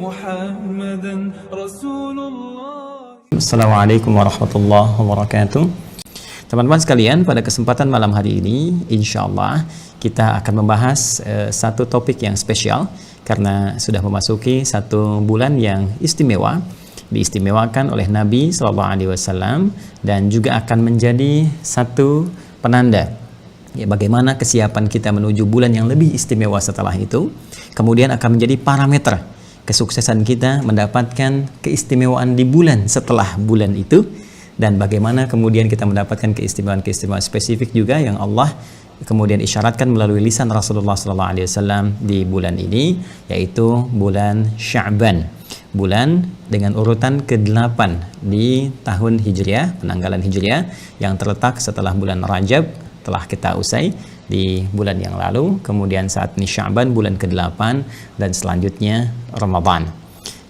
محمدا رسول الله. Assalamualaikum warahmatullahi wabarakatuh. Teman-teman sekalian, pada kesempatan malam hari ini insya Allah kita akan membahas satu topik yang spesial karena sudah memasuki satu bulan yang istimewa, diistimewakan oleh Nabi SAW, dan juga akan menjadi satu penanda ya, bagaimana kesiapan kita menuju bulan yang lebih istimewa setelah itu. Kemudian akan menjadi parameter kesuksesan kita mendapatkan keistimewaan di bulan setelah bulan itu, dan bagaimana kemudian kita mendapatkan keistimewaan-keistimewaan spesifik juga yang Allah kemudian isyaratkan melalui lisan Rasulullah SAW di bulan ini, yaitu bulan Sya'ban, bulan dengan urutan ke-8 di tahun Hijriah, penanggalan Hijriah, yang terletak setelah bulan Rajab telah kita usai di bulan yang lalu. Kemudian saat ini Sya'ban bulan ke-8, dan selanjutnya Ramadan.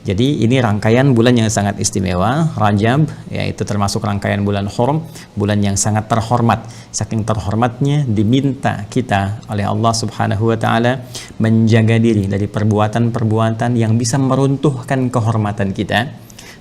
Jadi ini rangkaian bulan yang sangat istimewa. Rajab yaitu termasuk rangkaian bulan Hurum, bulan yang sangat terhormat. Saking terhormatnya diminta kita oleh Allah Subhanahu wa taala menjaga diri dari perbuatan-perbuatan yang bisa meruntuhkan kehormatan kita,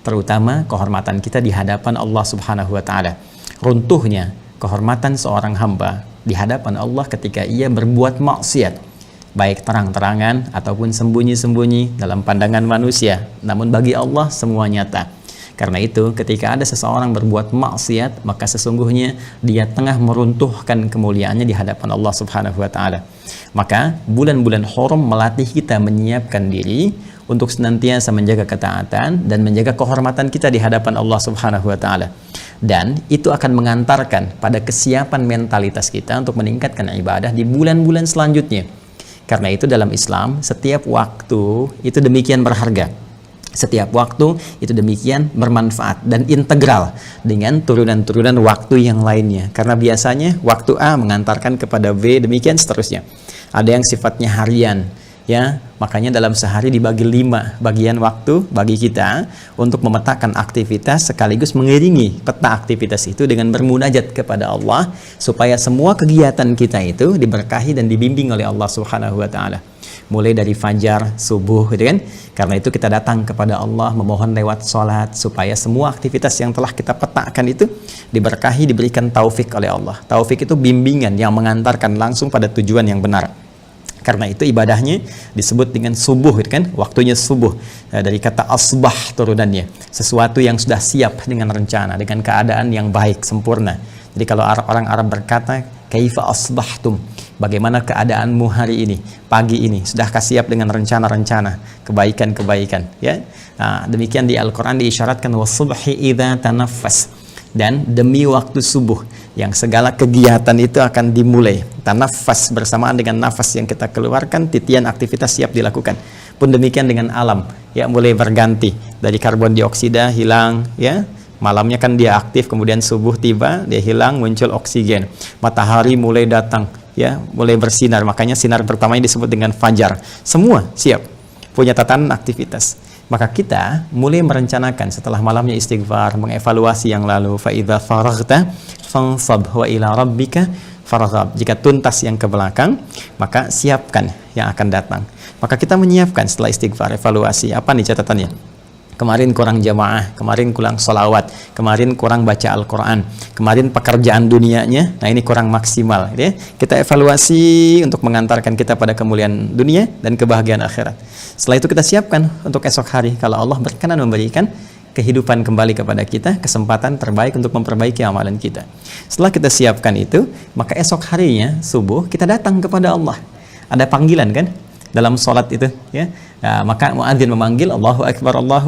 terutama kehormatan kita di hadapan Allah Subhanahu wa taala. Runtuhnya kehormatan seorang hamba di hadapan Allah ketika ia berbuat maksiat, baik terang-terangan ataupun sembunyi-sembunyi dalam pandangan manusia, namun bagi Allah semua nyata. Karena itu ketika ada seseorang berbuat maksiat, maka sesungguhnya dia tengah meruntuhkan kemuliaannya di hadapan Allah Subhanahu wa taala. Maka bulan-bulan Hurum melatih kita menyiapkan diri untuk senantiasa menjaga ketaatan dan menjaga kehormatan kita di hadapan Allah Subhanahu wa taala. Dan itu akan mengantarkan pada kesiapan mentalitas kita untuk meningkatkan ibadah di bulan-bulan selanjutnya. Karena itu dalam Islam setiap waktu itu demikian berharga, setiap waktu itu demikian bermanfaat dan integral dengan turunan-turunan waktu yang lainnya. Karena biasanya waktu A mengantarkan kepada B, demikian seterusnya. Ada yang sifatnya harian ya, makanya dalam sehari dibagi 5 bagian waktu bagi kita untuk memetakan aktivitas sekaligus mengiringi peta aktivitas itu dengan bermunajat kepada Allah supaya semua kegiatan kita itu diberkahi dan dibimbing oleh Allah Subhanahu wa taala. Mulai dari fajar, subuh gitu kan. Karena itu kita datang kepada Allah memohon lewat sholat supaya semua aktivitas yang telah kita petakan itu diberkahi, diberikan taufik oleh Allah. Taufik itu bimbingan yang mengantarkan langsung pada tujuan yang benar. Karena itu ibadahnya disebut dengan subuh, kan? Waktunya subuh, dari kata asbah turunannya, sesuatu yang sudah siap dengan rencana, dengan keadaan yang baik, sempurna. Jadi kalau orang Arab berkata kaifa asbahtum, bagaimana keadaanmu hari ini, pagi ini, sudahkah siap dengan rencana-rencana kebaikan-kebaikan ya? Nah, demikian di Al-Quran diisyaratkan wasubhi idza tanaffas, dan demi waktu subuh yang segala kegiatan itu akan dimulai. Tanafas bersamaan dengan nafas yang kita keluarkan, titian aktivitas siap dilakukan. Pun demikian dengan alam ya, mulai berganti dari karbon dioksida hilang ya, malamnya kan dia aktif, kemudian subuh tiba dia hilang, muncul oksigen. Matahari mulai datang ya, mulai bersinar, makanya sinar pertamanya disebut dengan fajar. Semua siap, punya tatanan aktivitas. Maka kita mulai merencanakan setelah malamnya istighfar, mengevaluasi yang lalu. Fa idza faraghta fansab wa ila rabbika farghab. Jika tuntas yang ke belakang, maka siapkan yang akan datang. Maka kita menyiapkan setelah istighfar, evaluasi. Apa nih catatannya? Kemarin kurang jamaah, kemarin kurang sholawat, kemarin kurang baca Al-Quran, kemarin pekerjaan dunianya, nah ini kurang maksimal ya. Kita evaluasi untuk mengantarkan kita pada kemuliaan dunia dan kebahagiaan akhirat. Setelah itu kita siapkan untuk esok hari, kalau Allah berkenan memberikan kehidupan kembali kepada kita, kesempatan terbaik untuk memperbaiki amalan kita. Setelah kita siapkan itu, maka esok harinya subuh kita datang kepada Allah. Ada panggilan kan dalam sholat itu ya. Nah, maka muadzin memanggil Allahu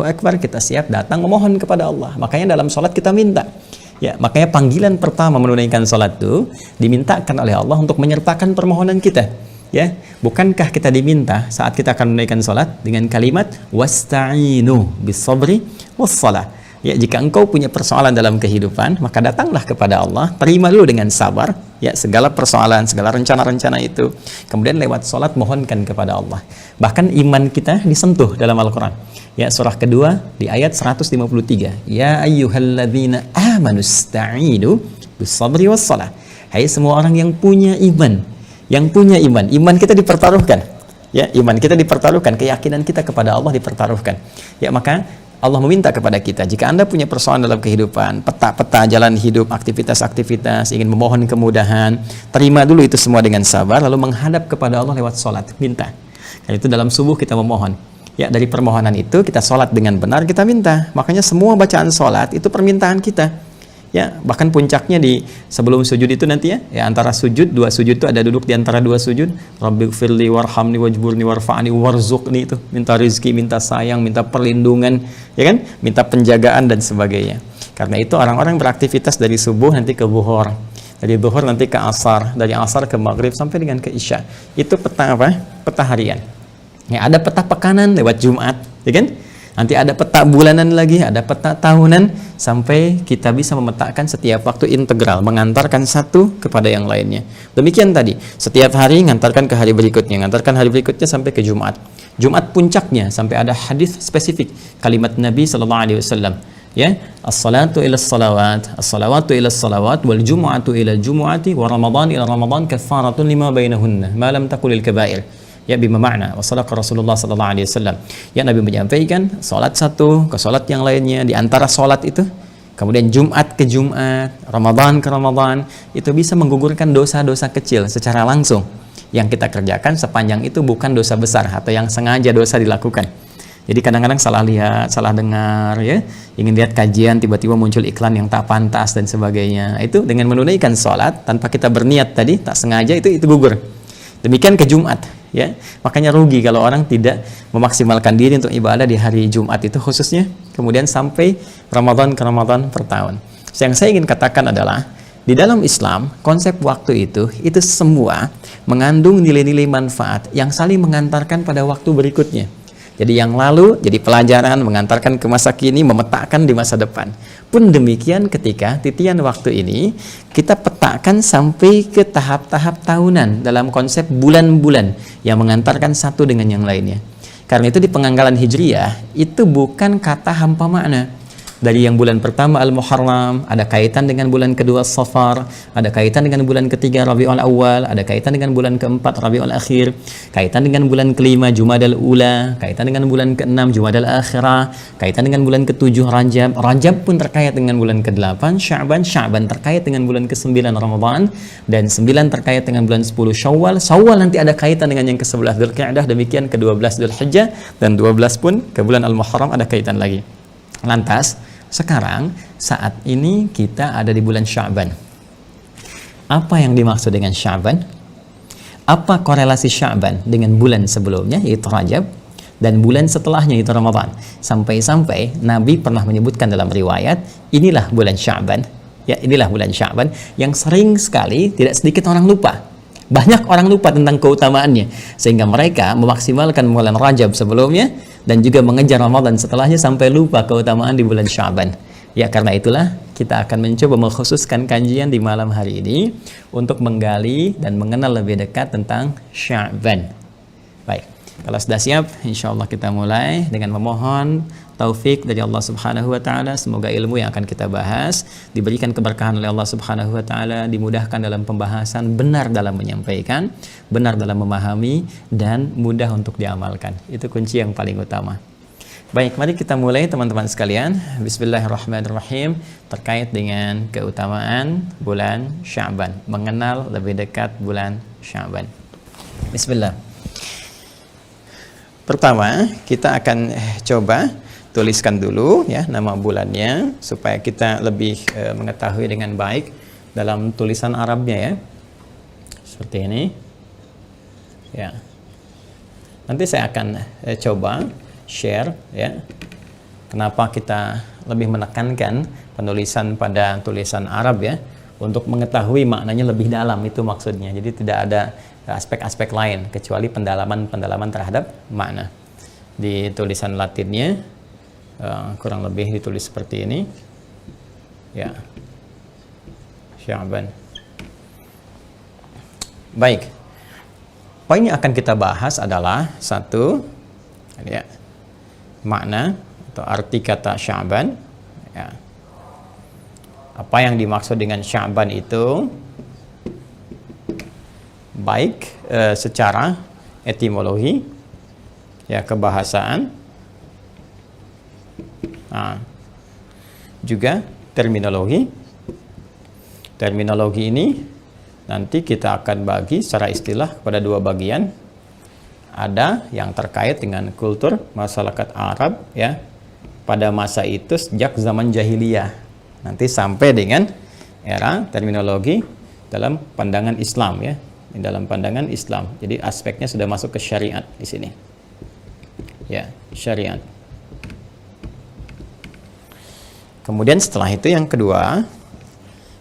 Akbar, kita siap datang memohon kepada Allah. Makanya dalam sholat kita minta ya, makanya panggilan pertama menunaikan sholat itu dimintakan oleh Allah untuk menyertakan permohonan kita ya. Bukankah kita diminta saat kita akan menunaikan sholat dengan kalimat wasta'inu bis-sabri was-shalah ya, jika engkau punya persoalan dalam kehidupan, maka datanglah kepada Allah, terima dulu dengan sabar ya segala persoalan, segala rencana-rencana itu, kemudian lewat sholat mohonkan kepada Allah. Bahkan iman kita disentuh dalam Al-Quran ya, surah kedua di ayat 153, ya ayyuhalladzina amanu sta'inu bis-sabri was-shalah. Hai semua orang yang punya iman, iman kita dipertaruhkan Ya, iman kita dipertaruhkan, keyakinan kita kepada Allah dipertaruhkan. Ya, maka Allah meminta kepada kita, jika Anda punya persoalan dalam kehidupan, peta-peta jalan hidup, aktivitas-aktivitas, ingin memohon kemudahan, terima dulu itu semua dengan sabar, lalu menghadap kepada Allah lewat sholat, minta. Karena itu dalam subuh kita memohon. Ya, dari permohonan itu kita sholat dengan benar, kita minta. Makanya semua bacaan sholat itu permintaan kita. Ya, bahkan puncaknya di sebelum sujud itu nanti ya antara sujud, dua sujud itu ada duduk di antara dua sujud. Rabbighfirli warhamni wajburni warfa'ni warzuqni, itu minta rizki, minta sayang, minta perlindungan, ya kan? Minta penjagaan dan sebagainya. Karena itu orang-orang beraktivitas dari subuh nanti ke zuhur, dari zuhur nanti ke asar, dari asar ke maghrib sampai dengan ke isya. Itu peta apa? Peta harian. Ya, ada peta pekanan lewat Jumat, ya kan? Nanti ada peta bulanan lagi, ada peta tahunan, sampai kita bisa memetakan setiap waktu integral, mengantarkan satu kepada yang lainnya. Demikian tadi, setiap hari ngantarkan ke hari berikutnya, ngantarkan hari berikutnya sampai ke Jumat. Jumat puncaknya sampai ada hadis spesifik, kalimat Nabi SAW. Ya, as-salatu ila as-salawat, as-salawatu ila as-salawat, wal jumu'atu ila al-jumu'ati, wa ramadan ila ramadan kafaratun lima bainahunna, ma lam taqulil kaba'ir. Ya, bima makna wasadaqa Rasulullah sallallahu alaihi wasallam. Ya, Nabi menyampaikan salat satu ke salat yang lainnya, di antara salat itu, kemudian Jumat ke Jumat, Ramadan ke Ramadan, itu bisa menggugurkan dosa-dosa kecil secara langsung yang kita kerjakan sepanjang itu bukan dosa besar atau yang sengaja dosa dilakukan. Jadi kadang-kadang salah lihat, salah dengar, ya, ingin lihat kajian, tiba-tiba muncul iklan yang tak pantas dan sebagainya. Itu dengan menunaikan salat tanpa kita berniat tadi, tak sengaja, itu gugur. Demikian ke Jumat. Ya, makanya rugi kalau orang tidak memaksimalkan diri untuk ibadah di hari Jumat itu khususnya, kemudian sampai Ramadan ke Ramadan per tahun. Yang saya ingin katakan adalah di dalam Islam konsep waktu itu semua mengandung nilai-nilai manfaat yang saling mengantarkan pada waktu berikutnya. Jadi yang lalu jadi pelajaran mengantarkan ke masa kini, memetakan di masa depan. Pun demikian ketika titian waktu ini kita petakan sampai ke tahap-tahap tahunan dalam konsep bulan-bulan yang mengantarkan satu dengan yang lainnya. Karena itu di penganggalan Hijriyah itu bukan kata hampa makna. Dari yang bulan pertama Al-Muharram, ada kaitan dengan bulan kedua Safar, ada kaitan dengan bulan ketiga Rabiul Awal, ada kaitan dengan bulan keempat Rabiul Akhir, kaitan dengan bulan kelima Jumadal Ula, kaitan dengan bulan keenam Jumadal Akhirah, kaitan dengan bulan ketujuh Rajab, Rajab pun terkait dengan bulan ke-8 Sya'ban, Sya'ban terkait dengan bulan ke-9 Ramadan, dan 9 terkait dengan bulan 10 Syawal, Syawal nanti ada kaitan dengan yang ke-11 Dzulqa'dah, demikian ke-12 Dzulhijjah, dan 12 pun ke bulan Al-Muharram ada kaitan lagi. Lantas sekarang saat ini kita ada di bulan Sya'ban. Apa yang dimaksud dengan Sya'ban? Apa korelasi Sya'ban dengan bulan sebelumnya yaitu Rajab dan bulan setelahnya yaitu Ramadan? Sampai-sampai Nabi pernah menyebutkan dalam riwayat, inilah bulan Sya'ban. Ya, inilah bulan Sya'ban yang sering sekali tidak sedikit orang lupa. Banyak orang lupa tentang keutamaannya, sehingga mereka memaksimalkan bulan Rajab sebelumnya dan juga mengejar Ramadan setelahnya sampai lupa keutamaan di bulan Sya'ban. Ya, karena itulah kita akan mencoba mengkhususkan kajian di malam hari ini untuk menggali dan mengenal lebih dekat tentang Sya'ban. Baik, kalau sudah siap, insya Allah kita mulai dengan memohon taufik dari Allah Subhanahu wa Ta'ala. Semoga ilmu yang akan kita bahas diberikan keberkahan oleh Allah Subhanahu wa Ta'ala, dimudahkan dalam pembahasan, benar dalam menyampaikan, benar dalam memahami, dan mudah untuk diamalkan. Itu kunci yang paling utama. Baik, mari kita mulai teman-teman sekalian. Bismillahirrahmanirrahim. Terkait dengan keutamaan bulan Sya'ban, mengenal lebih dekat bulan Sya'ban. Bismillah. Pertama, kita akan coba tuliskan dulu ya nama bulannya supaya kita lebih mengetahui dengan baik dalam tulisan Arabnya ya. Seperti ini. Ya. Nanti saya akan coba share ya. Kenapa kita lebih menekankan penulisan pada tulisan Arab ya, untuk mengetahui maknanya lebih dalam, itu maksudnya. Jadi tidak ada aspek-aspek lain kecuali pendalaman terhadap makna. Di tulisan Latinnya kurang lebih ditulis seperti ini ya, Sya'ban. Baik, poin yang akan kita bahas adalah satu ya, makna atau arti kata Sya'ban ya. Apa yang dimaksud dengan Sya'ban itu, baik secara etimologi, ya, kebahasaan, juga terminologi. Terminologi ini nanti kita akan bagi secara istilah pada dua bagian. Ada yang terkait dengan kultur masyarakat Arab, ya, pada masa itu sejak zaman jahiliyah nanti sampai dengan era terminologi dalam pandangan Islam, ya, dalam pandangan Islam. Jadi aspeknya sudah masuk ke syariat di sini, ya, syariat. Kemudian setelah itu yang kedua,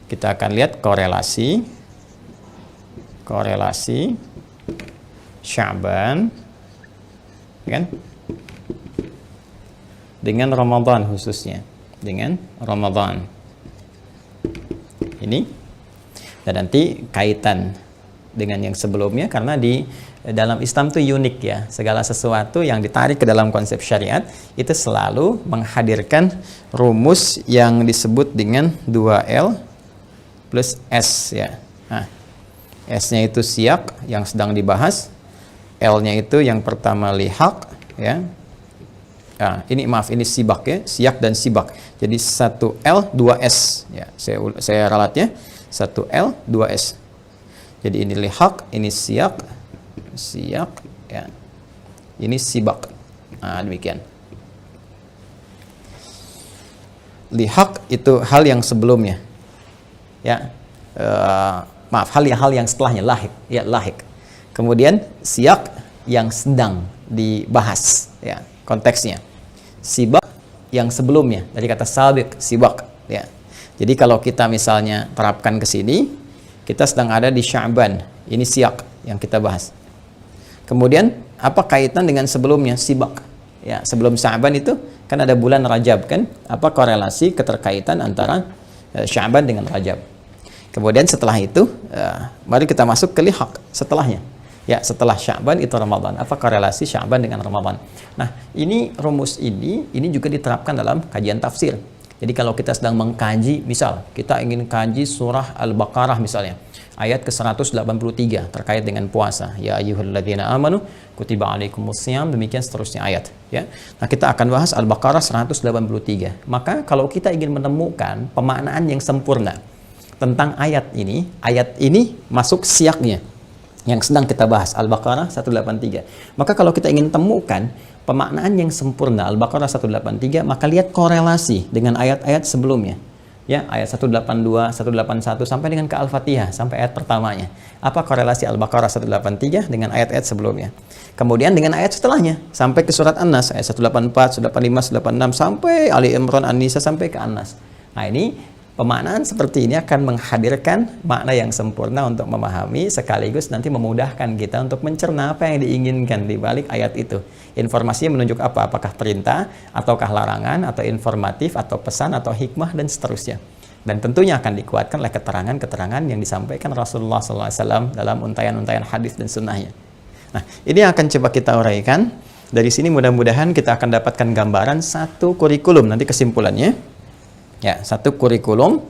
kita akan lihat korelasi Sya'ban, kan, dengan Ramadan, khususnya dengan Ramadan ini. Dan nanti kaitan dengan yang sebelumnya, karena di dalam Islam itu unik, ya, segala sesuatu yang ditarik ke dalam konsep syariat itu selalu menghadirkan rumus yang disebut dengan 2L plus S, ya. Nah, S-nya itu siyak yang sedang dibahas, L-nya itu yang pertama lihaq, ya. Nah, ini sibak, ya, siyak dan sibak. Jadi 1L 2S, ya. Saya ralatnya 1L 2S. Jadi ini lihaq, ini siyak, ya. Ini sibak. Nah, demikian. Lihaq itu hal yang sebelumnya, ya. Hal yang setelahnya, lahik, ya, lahik. Kemudian siyak yang sedang dibahas, ya, konteksnya. Sibak yang sebelumnya, dari kata sabiq, sibak, ya. Jadi kalau kita misalnya terapkan ke sini, kita sedang ada di Sya'ban, ini siyak yang kita bahas. Kemudian apa kaitan dengan sebelumnya, sibak, ya, sebelum Sya'ban itu kan ada bulan Rajab, kan, apa korelasi keterkaitan antara Sya'ban dengan Rajab. Kemudian setelah itu mari kita masuk ke lihaq, setelahnya, ya, setelah Sya'ban itu Ramadan. Apa korelasi Sya'ban dengan Ramadan? Nah, ini rumus ini juga diterapkan dalam kajian tafsir. Jadi kalau kita sedang mengkaji, misal kita ingin kaji surah Al-Baqarah misalnya, ayat ke-183 terkait dengan puasa, ya ayyuhalladzina amanu kutiba alaikumussyam, demikian seterusnya ayat, ya. Nah, kita akan bahas Al-Baqarah 183. Maka kalau kita ingin menemukan pemaknaan yang sempurna tentang ayat ini masuk siyaknya yang sedang kita bahas, Al-Baqarah 183. Maka kalau kita ingin temukan pemaknaan yang sempurna Al-Baqarah 183, maka lihat korelasi dengan ayat-ayat sebelumnya, ya, ayat 182, 181 sampai dengan ke Al-Fatihah, sampai ayat pertamanya. Apa korelasi Al-Baqarah 183 dengan ayat-ayat sebelumnya? Kemudian dengan ayat setelahnya sampai ke surat An-Nas, ayat 184, 185, 186 sampai Ali Imran, An-Nisa sampai ke An-Nas. Nah, ini pemaknaan seperti ini akan menghadirkan makna yang sempurna untuk memahami, sekaligus nanti memudahkan kita untuk mencerna apa yang diinginkan di balik ayat itu. Informasinya menunjuk apa? Apakah perintah, ataukah larangan, atau informatif, atau pesan, atau hikmah, dan seterusnya. Dan tentunya akan dikuatkan oleh keterangan-keterangan yang disampaikan Rasulullah SAW dalam untayan-untayan hadis dan sunnahnya. Nah, ini akan coba kita uraikan. Dari sini mudah-mudahan kita akan dapatkan gambaran satu kurikulum, nanti kesimpulannya. Ya, satu kurikulum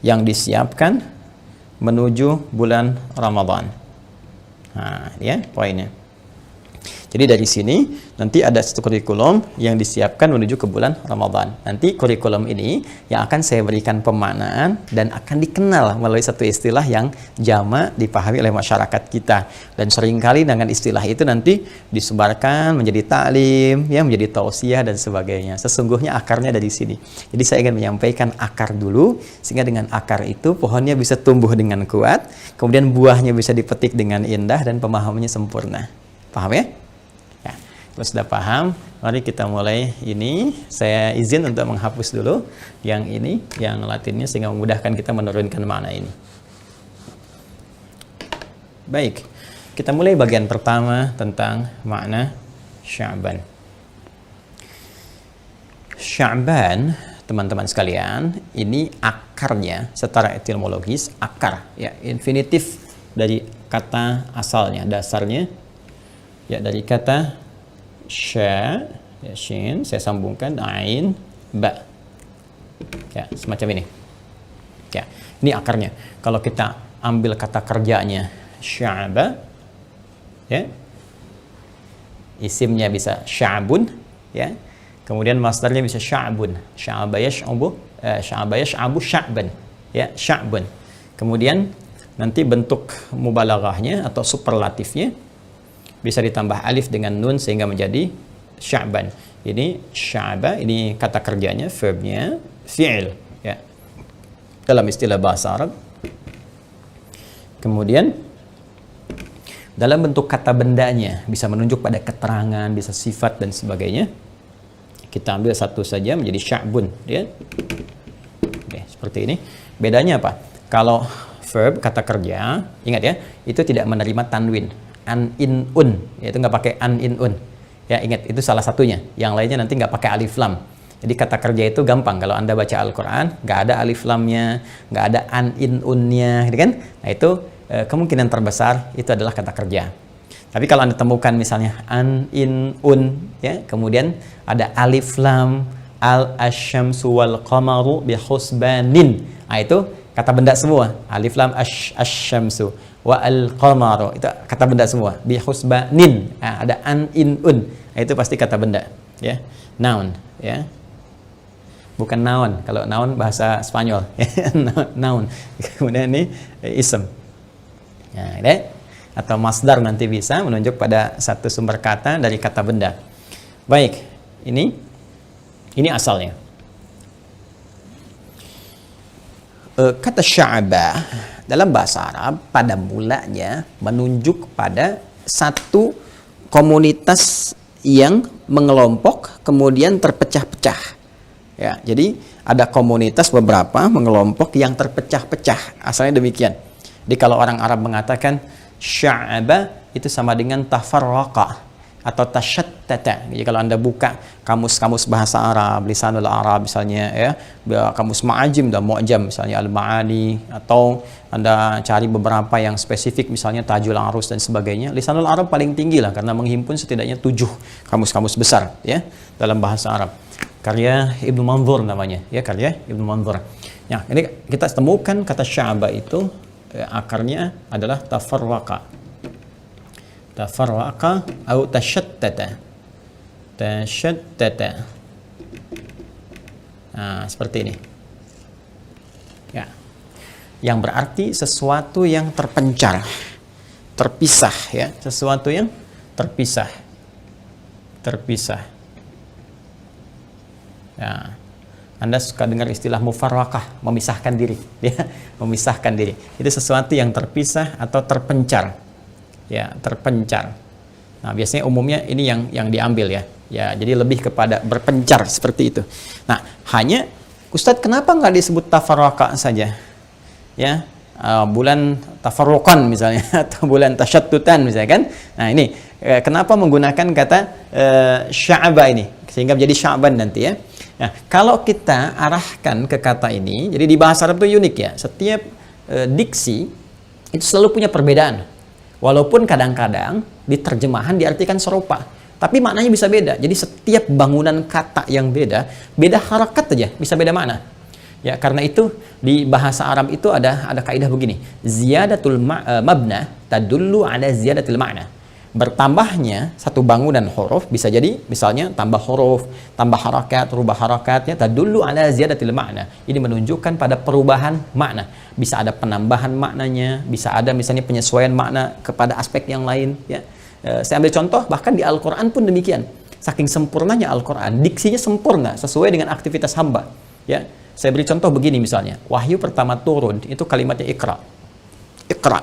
yang disiapkan menuju bulan Ramadan. Nah, ya, poinnya. Jadi dari sini nanti ada satu kurikulum yang disiapkan menuju ke bulan Ramadan. Nanti kurikulum ini yang akan saya berikan pemaknaan dan akan dikenal melalui satu istilah yang jamak dipahami oleh masyarakat kita. Dan seringkali dengan istilah itu nanti disebarkan menjadi taklim, ya, menjadi tausiah dan sebagainya. Sesungguhnya akarnya dari sini. Jadi saya ingin menyampaikan akar dulu, sehingga dengan akar itu pohonnya bisa tumbuh dengan kuat, kemudian buahnya bisa dipetik dengan indah dan pemahamannya sempurna. Paham, ya? Kalau sudah paham, mari kita mulai ini. Saya izin untuk menghapus dulu yang ini, yang latinnya, sehingga memudahkan kita menurunkan makna ini. Baik, kita mulai bagian pertama tentang makna Sya'ban. Sya'ban, teman-teman sekalian, ini akarnya secara etimologis, akar, ya, infinitif dari kata asalnya, dasarnya, ya, dari kata sya, ya, shin, saya sambungkan ain, ba, ya, semacam ini, ya, ini akarnya. Kalau kita ambil kata kerjanya sya'ba, ya. Isimnya bisa sya'bun, ya. Kemudian masdarnya bisa sya'bun, sya'aba yash'abu, sya'aba yash'abu sya'ban, ya, sya'bun. Kemudian nanti bentuk mubalaghahnya atau superlatifnya bisa ditambah alif dengan nun sehingga menjadi sya'ban. Ini sya'ba, ini kata kerjanya, verbnya fi'il, ya, dalam istilah bahasa Arab. Kemudian dalam bentuk kata bendanya bisa menunjuk pada keterangan, bisa sifat dan sebagainya. Kita ambil satu saja menjadi sya'bun, ya. Oke, seperti ini. Bedanya apa? Kalau verb kata kerja, ingat ya, itu tidak menerima tanwin, an in un, yaitu nggak pakai an in un. Ya, ingat itu salah satunya. Yang lainnya nanti nggak pakai alif lam. Jadi kata kerja itu gampang. Kalau Anda baca Al-Quran, nggak ada alif lamnya, nggak ada an in unnya, gitu kan? Nah itu kemungkinan terbesar itu adalah kata kerja. Tapi kalau Anda temukan misalnya an in un, ya, kemudian ada alif lam, al asyamsu wal qamaru bi husbanin. Nah itu kata benda semua. Alif lam asyamsu wa al qamaru, itu kata benda semua. Bi husbanin. Nah, ada an in un. Nah, itu pasti kata benda, ya. Noun, ya. Bukan noun. Kalau noun bahasa Spanyol, noun. Kemudian ini ism. Nah, ini atau masdar nanti bisa menunjuk pada satu sumber kata dari kata benda. Baik, ini asalnya. Kata sya'ba dalam bahasa Arab pada mulanya menunjuk pada satu komunitas yang mengelompok kemudian terpecah-pecah. Ya, jadi ada komunitas beberapa mengelompok yang terpecah-pecah. Asalnya demikian. Jadi kalau orang Arab mengatakan sya'aba itu sama dengan tafarraqa atau tashattata. Jadi kalau Anda buka kamus-kamus bahasa Arab, Lisanul Arab misalnya, ya, kamus Ma'ajim dan Mu'jam misalnya Al-Ma'ani, atau Anda cari beberapa yang spesifik misalnya Tajul Arus dan sebagainya. Lisanul Arab paling tinggi lah karena menghimpun setidaknya 7 kamus-kamus besar, ya, dalam bahasa Arab. Karya Ibnu Manzur namanya, ya, karya Ibnu Manzur. Ya, ini kita temukan kata sya'aba itu akarnya adalah tafarraqa atau tashattata. Nah, seperti ini, ya, yang berarti sesuatu yang terpencar, terpisah, ya, sesuatu yang terpisah. Ya, Anda suka dengar istilah mufarraqah, memisahkan diri, ya, memisahkan diri. Itu sesuatu yang terpisah atau terpencar, ya, terpencar. Nah, biasanya umumnya ini yang diambil, ya. Ya, jadi lebih kepada berpencar seperti itu. Nah, hanya Ustadz kenapa nggak disebut tafarraqah saja, ya? Bulan tafarruqan misalnya atau bulan tasyattutan misalnya kan. Nah, ini kenapa menggunakan kata sya'ba ini sehingga menjadi sya'ban nanti, ya. Nah, kalau kita arahkan ke kata ini, jadi di bahasa Arab itu unik, ya. Setiap diksi itu selalu punya perbedaan. Walaupun kadang-kadang di terjemahan diartikan serupa, tapi maknanya bisa beda. Jadi setiap bangunan kata yang beda harakat aja bisa beda makna. Ya, karena itu di bahasa Arab itu ada kaidah begini. Ziyadatul mabna tadullu ala ziyadatil ma'na. Bertambahnya satu bangunan huruf bisa jadi misalnya tambah huruf, tambah harakat, rubah harakatnya tadullu ala ziyadatil ma'na. Ini menunjukkan pada perubahan makna. Bisa ada penambahan maknanya, bisa ada misalnya penyesuaian makna kepada aspek yang lain, ya. Saya ambil contoh bahkan di Al-Qur'an pun demikian. Saking sempurnanya Al-Qur'an, diksinya sempurna sesuai dengan aktivitas hamba, ya. Saya beri contoh begini misalnya. Wahyu pertama turun itu kalimatnya Iqra. Iqra.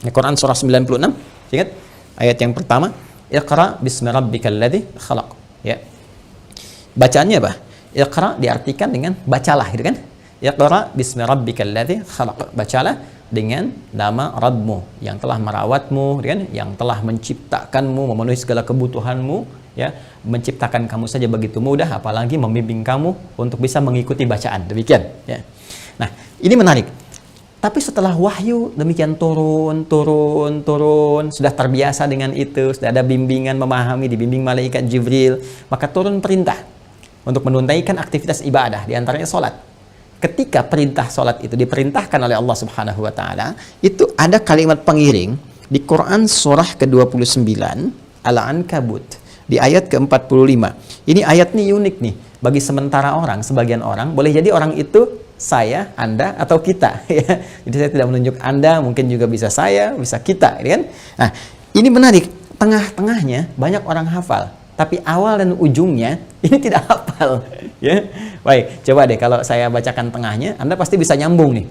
Al-Qur'an surah 96, ingat? Ayat yang pertama, Iqra bismi rabbikal ladzi khalaq, ya. Bacaannya apa? Iqra diartikan dengan bacalah, gitu kan? Iqra bismi rabbikal ladzi khalaq. Bacalah dengan nama Rabbmu yang telah merawatmu, kan? Yang telah menciptakanmu, memenuhi segala kebutuhanmu, ya. Menciptakan kamu saja begitu mudah, apalagi membimbing kamu untuk bisa mengikuti bacaan. Demikian, ya. Nah, ini menarik. Tapi setelah wahyu demikian turun, sudah terbiasa dengan itu, sudah ada bimbingan memahami, dibimbing malaikat Jibril, maka turun perintah untuk menunaikan aktivitas ibadah, diantaranya sholat. Ketika perintah sholat itu diperintahkan oleh Allah Subhanahu wa Ta'ala, itu ada kalimat pengiring di Quran surah ke-29 Al-Ankabut di ayat ke-45. Ini ayat ini unik nih bagi sementara orang, sebagian orang boleh jadi orang itu saya, Anda, atau kita ya. Jadi saya tidak menunjuk Anda, mungkin juga bisa saya, bisa kita, ya kan? Nah, ini menarik, tengah-tengahnya banyak orang hafal, tapi awal dan ujungnya ini tidak hafal ya. Baik, coba deh kalau saya bacakan tengahnya, Anda pasti bisa nyambung nih.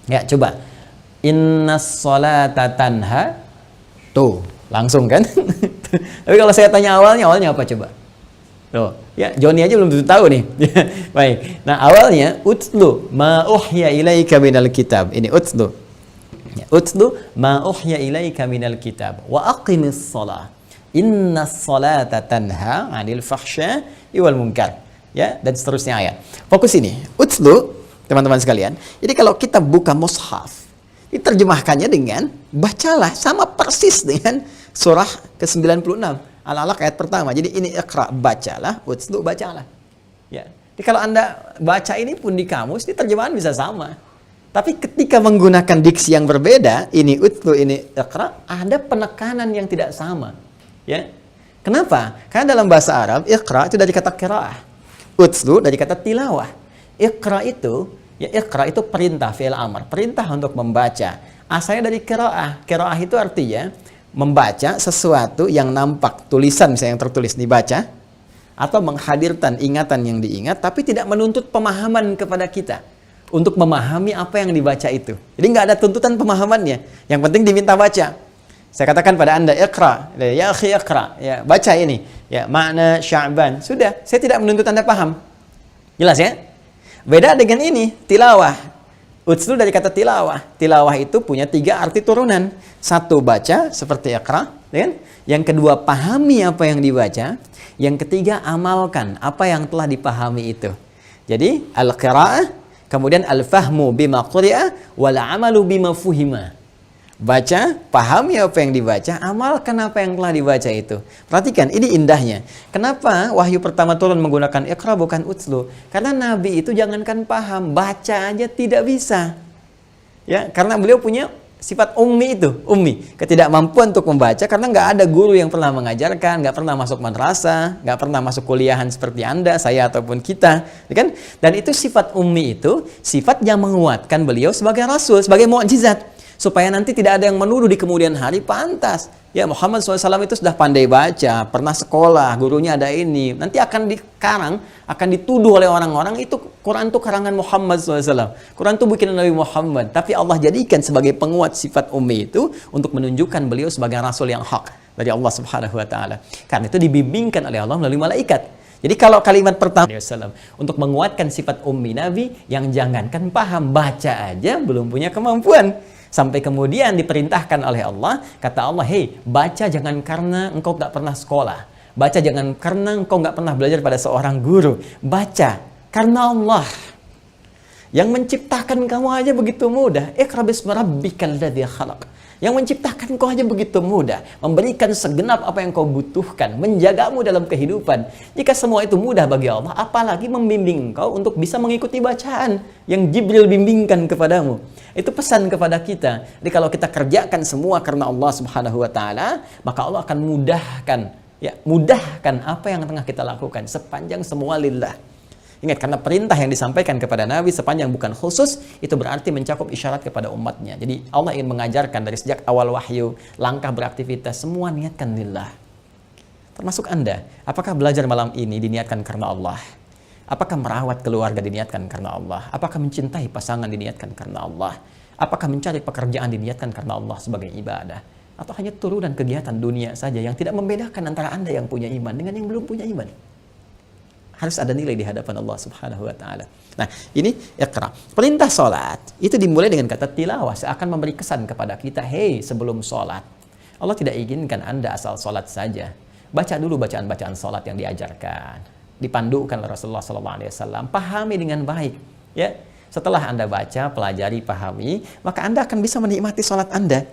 Ya, coba. Innas sholata tanha. Tuh, langsung kan? Tapi kalau saya tanya awalnya apa coba? Tuh, ya Joni aja belum tentu tahu nih. Baik. Nah, awalnya utlu ma uhya ilaika minal kitab. Ini utlu. Ya, utlu ma uhya ilaika minal kitab wa aqimis shalah. Innas salata tanha 'anil fahsya'i wal munkar. Ya, dan seterusnya ayat. Fokus ini. Utlu, teman-teman sekalian. Jadi kalau kita buka mushaf, diterjemahkannya dengan bacalah, sama persis dengan surah ke-96. Al-Alaq ayat pertama. Jadi ini iqra, bacalah, utslu, bacalah. Ya. Jadi kalau Anda baca ini pun di kamus, di terjemahan bisa sama. Tapi ketika menggunakan diksi yang berbeda, ini utslu, ini iqra, ada penekanan yang tidak sama. Ya. Kenapa? Karena dalam bahasa Arab, iqra itu dari kata qiraah. Utslu dari kata tilawah. Iqra itu perintah, fi'il amr, perintah untuk membaca. Asalnya dari qiraah. Qiraah itu artinya membaca sesuatu yang nampak, tulisan misalnya yang tertulis dibaca, atau menghadirkan ingatan yang diingat, tapi tidak menuntut pemahaman kepada kita untuk memahami apa yang dibaca itu. Jadi nggak ada tuntutan pemahamannya, yang penting diminta baca. Saya katakan pada Anda, iqra, ya akhi iqra, ya baca ini, ya makna Sya'ban. Sudah, saya tidak menuntut Anda paham. Jelas ya? Beda dengan ini, tilawah. Utslu dari kata tilawah. Tilawah itu punya 3 arti turunan. 1, baca seperti iqra, kan? Yang kedua, pahami apa yang dibaca. Yang ketiga, amalkan apa yang telah dipahami itu. Jadi al-qira'ah, kemudian al-fahmu bima quri'a wal 'amalu bima fuhima. Baca, pahami apa yang dibaca, amalkan apa yang telah dibaca itu. Perhatikan, ini indahnya. Kenapa wahyu pertama turun menggunakan iqra bukan utslu? Karena Nabi itu jangankan paham, baca aja tidak bisa. Ya, karena beliau punya sifat ummi itu, ummi, ketidakmampuan untuk membaca karena nggak ada guru yang pernah mengajarkan, nggak pernah masuk madrasah, nggak pernah masuk kuliahan seperti Anda, saya ataupun kita, ya kan? Dan itu sifat ummi itu sifat yang menguatkan beliau sebagai rasul, sebagai mukjizat. Supaya nanti tidak ada yang menuduh di kemudian hari, pantas. Ya, Muhammad SAW itu sudah pandai baca, pernah sekolah, gurunya ada ini. Nanti akan dikarang, akan dituduh oleh orang-orang, itu Quran itu karangan Muhammad SAW. Quran itu bikinan Nabi Muhammad. Tapi Allah jadikan sebagai penguat sifat ummi itu untuk menunjukkan beliau sebagai rasul yang hak dari Allah Subhanahu wa Ta'ala. Karena itu dibimbingkan oleh Allah melalui malaikat. Jadi kalau kalimat pertama untuk menguatkan sifat ummi Nabi, yang jangankan paham, baca aja belum punya kemampuan. Sampai kemudian diperintahkan oleh Allah, kata Allah, hei, baca jangan karena engkau nggak pernah sekolah. Baca jangan karena engkau nggak pernah belajar pada seorang guru. Baca karena Allah yang menciptakan kamu aja begitu mudah. Iqra bismi rabbikal ladzi khalaq. Yang menciptakan kau aja begitu mudah, memberikan segenap apa yang kau butuhkan, menjagamu dalam kehidupan. Jika semua itu mudah bagi Allah, apalagi membimbing kau untuk bisa mengikuti bacaan yang Jibril bimbingkan kepadamu. Itu pesan kepada kita. Jadi kalau kita kerjakan semua karena Allah Subhanahu wa Ta'ala, maka Allah akan mudahkan apa yang tengah kita lakukan sepanjang semua lillah. Ingat, karena perintah yang disampaikan kepada Nabi sepanjang bukan khusus, itu berarti mencakup isyarat kepada umatnya. Jadi Allah ingin mengajarkan dari sejak awal wahyu, langkah beraktivitas, semua niatkan lillah. Termasuk Anda, apakah belajar malam ini diniatkan karena Allah? Apakah merawat keluarga diniatkan karena Allah? Apakah mencintai pasangan diniatkan karena Allah? Apakah mencari pekerjaan diniatkan karena Allah sebagai ibadah? Atau hanya turunan kegiatan dunia saja yang tidak membedakan antara Anda yang punya iman dengan yang belum punya iman? Harus ada nilai di hadapan Allah Subhanahu wa Ta'ala. Nah, ini iqra. Perintah sholat itu dimulai dengan kata tilawah, seakan memberi kesan kepada kita, hei, sebelum sholat, Allah tidak inginkan Anda asal sholat saja. Baca dulu bacaan-bacaan sholat yang diajarkan, dipandukan oleh Rasulullah SAW. Pahami dengan baik. Ya, setelah Anda baca, pelajari, pahami, maka Anda akan bisa menikmati sholat Anda.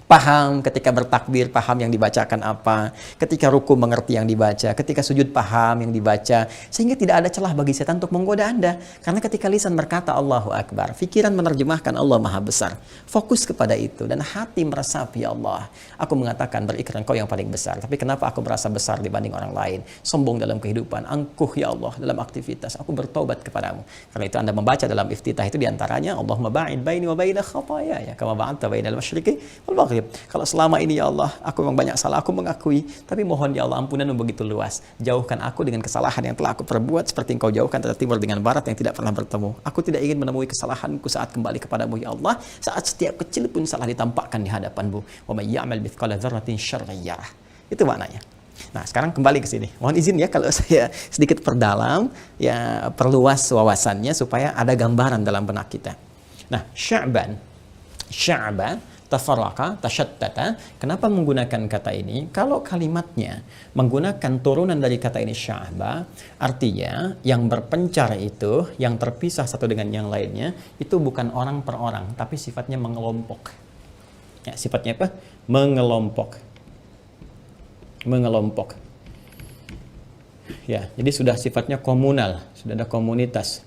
Paham ketika bertakbir, paham yang dibacakan apa, ketika ruku mengerti yang dibaca, ketika sujud paham yang dibaca, sehingga tidak ada celah bagi setan untuk menggoda Anda. Karena ketika lisan berkata Allahu Akbar, pikiran menerjemahkan Allah Maha Besar, fokus kepada itu, dan hati meresapi, ya Allah, aku mengatakan berikrar Engkau yang paling besar, tapi kenapa aku merasa besar dibanding orang lain, sombong dalam kehidupan, angkuh ya Allah dalam aktivitas, aku bertobat kepadamu. Karena itu Anda membaca dalam iftitah itu diantaranya, Allahumma ba'id baini wa baina khataaya, kama ba'adta bainal masyriqi wal maghrib. Kalau selama ini ya Allah, aku memang banyak salah, aku mengakui, tapi mohon ya Allah, ampunanmu begitu luas. Jauhkan aku dengan kesalahan yang telah aku perbuat, seperti Engkau jauhkan antara timur dengan barat yang tidak pernah bertemu. Aku tidak ingin menemui kesalahanku saat kembali kepadamu ya Allah, saat setiap kecil pun salah ditampakkan di hadapanmu. Wa may ya'mal mithqala dzarratin syarran yarah. Itu maknanya. Nah, sekarang kembali ke sini. Mohon izin ya kalau saya sedikit perdalam, ya perluas wawasannya supaya ada gambaran dalam benak kita. Nah, Sya'ban, tafarraqa, tashattata. Kenapa menggunakan kata ini? Kalau kalimatnya menggunakan turunan dari kata ini sya'ba, artinya yang berpencar itu, yang terpisah satu dengan yang lainnya, itu bukan orang per orang, tapi sifatnya mengelompok. Ya, sifatnya apa? Mengelompok. Ya, jadi sudah sifatnya komunal, sudah ada komunitas.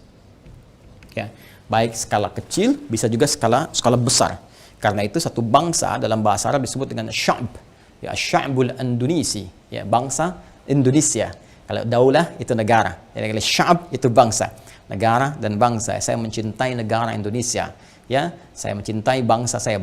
Ya, baik skala kecil, bisa juga skala besar. Karena itu satu bangsa dalam bahasa Arab disebut dengan sya'b. Ya, sya'bul Indonesi, ya, bangsa Indonesia. Kalau daulah itu negara. Jadi kalau sya'b itu bangsa. Negara dan bangsa. Saya mencintai negara Indonesia. Ya, saya mencintai bangsa saya,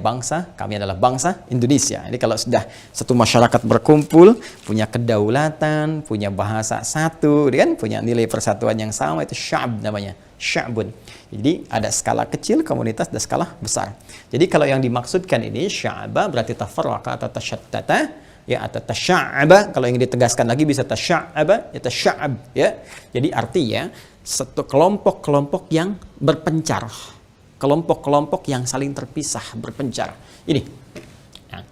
kami adalah bangsa Indonesia. Jadi kalau sudah satu masyarakat berkumpul, punya kedaulatan, punya bahasa satu, kan, punya nilai persatuan yang sama, itu sya'b namanya, sya'bun. Jadi ada skala kecil komunitas, ada skala besar. Jadi kalau yang dimaksudkan ini sya'ba berarti tafarraqa atau tashattata, ya, atau tasya'aba. Kalau ingin ditegaskan lagi bisa tasya'aba, ya tasya'ab, ya. Jadi artinya satu kelompok-kelompok yang berpencar. Kelompok-kelompok yang saling terpisah, berpencar. Ini. Nah,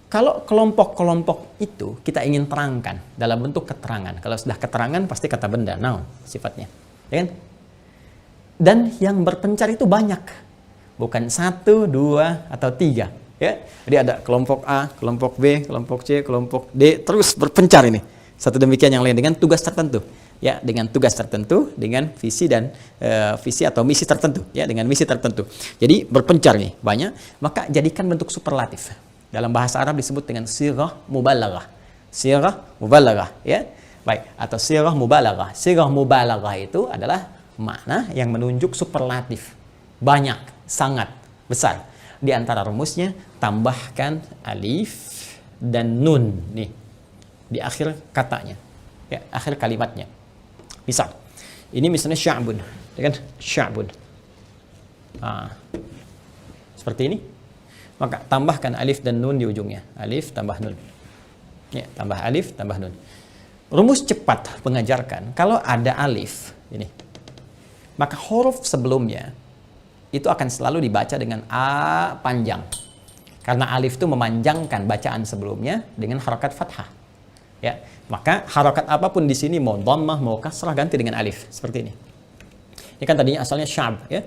kalau kelompok-kelompok itu kita ingin terangkan dalam bentuk keterangan. Kalau sudah keterangan pasti kata benda, noun sifatnya. Ya kan? Dan yang berpencar itu banyak. Bukan 1, 2, atau 3. Ya? Jadi ada kelompok A, kelompok B, kelompok C, kelompok D, terus berpencar ini. Satu demikian yang lain dengan tugas tertentu. Ya, dengan tugas tertentu, dengan visi dan visi atau misi tertentu, ya, dengan misi tertentu. Jadi berpencar nih banyak, maka jadikan bentuk superlatif. Dalam bahasa Arab disebut dengan sirah mubalaghah. Sirah mubalaghah, ya. Baik, atau sirah mubalaghah. Sirah mubalaghah itu adalah makna yang menunjuk superlatif. Banyak, sangat, besar. Di antara rumusnya tambahkan alif dan nun nih di akhir katanya. Ya, akhir kalimatnya. Misal, ini misalnya sya'bun, ya kan? Sya'bun. Nah, seperti ini. Maka tambahkan alif dan nun di ujungnya. Alif tambah nun. Ya, tambah alif tambah nun. Rumus cepat mengajarkan, kalau ada alif, ini, maka huruf sebelumnya itu akan selalu dibaca dengan A panjang. Karena alif itu memanjangkan bacaan sebelumnya dengan harakat fathah. Ya, maka harokat apapun di sini, mau dhammah, mau kasrah, ganti dengan alif seperti ini. Ini kan tadinya asalnya sya'b, ya,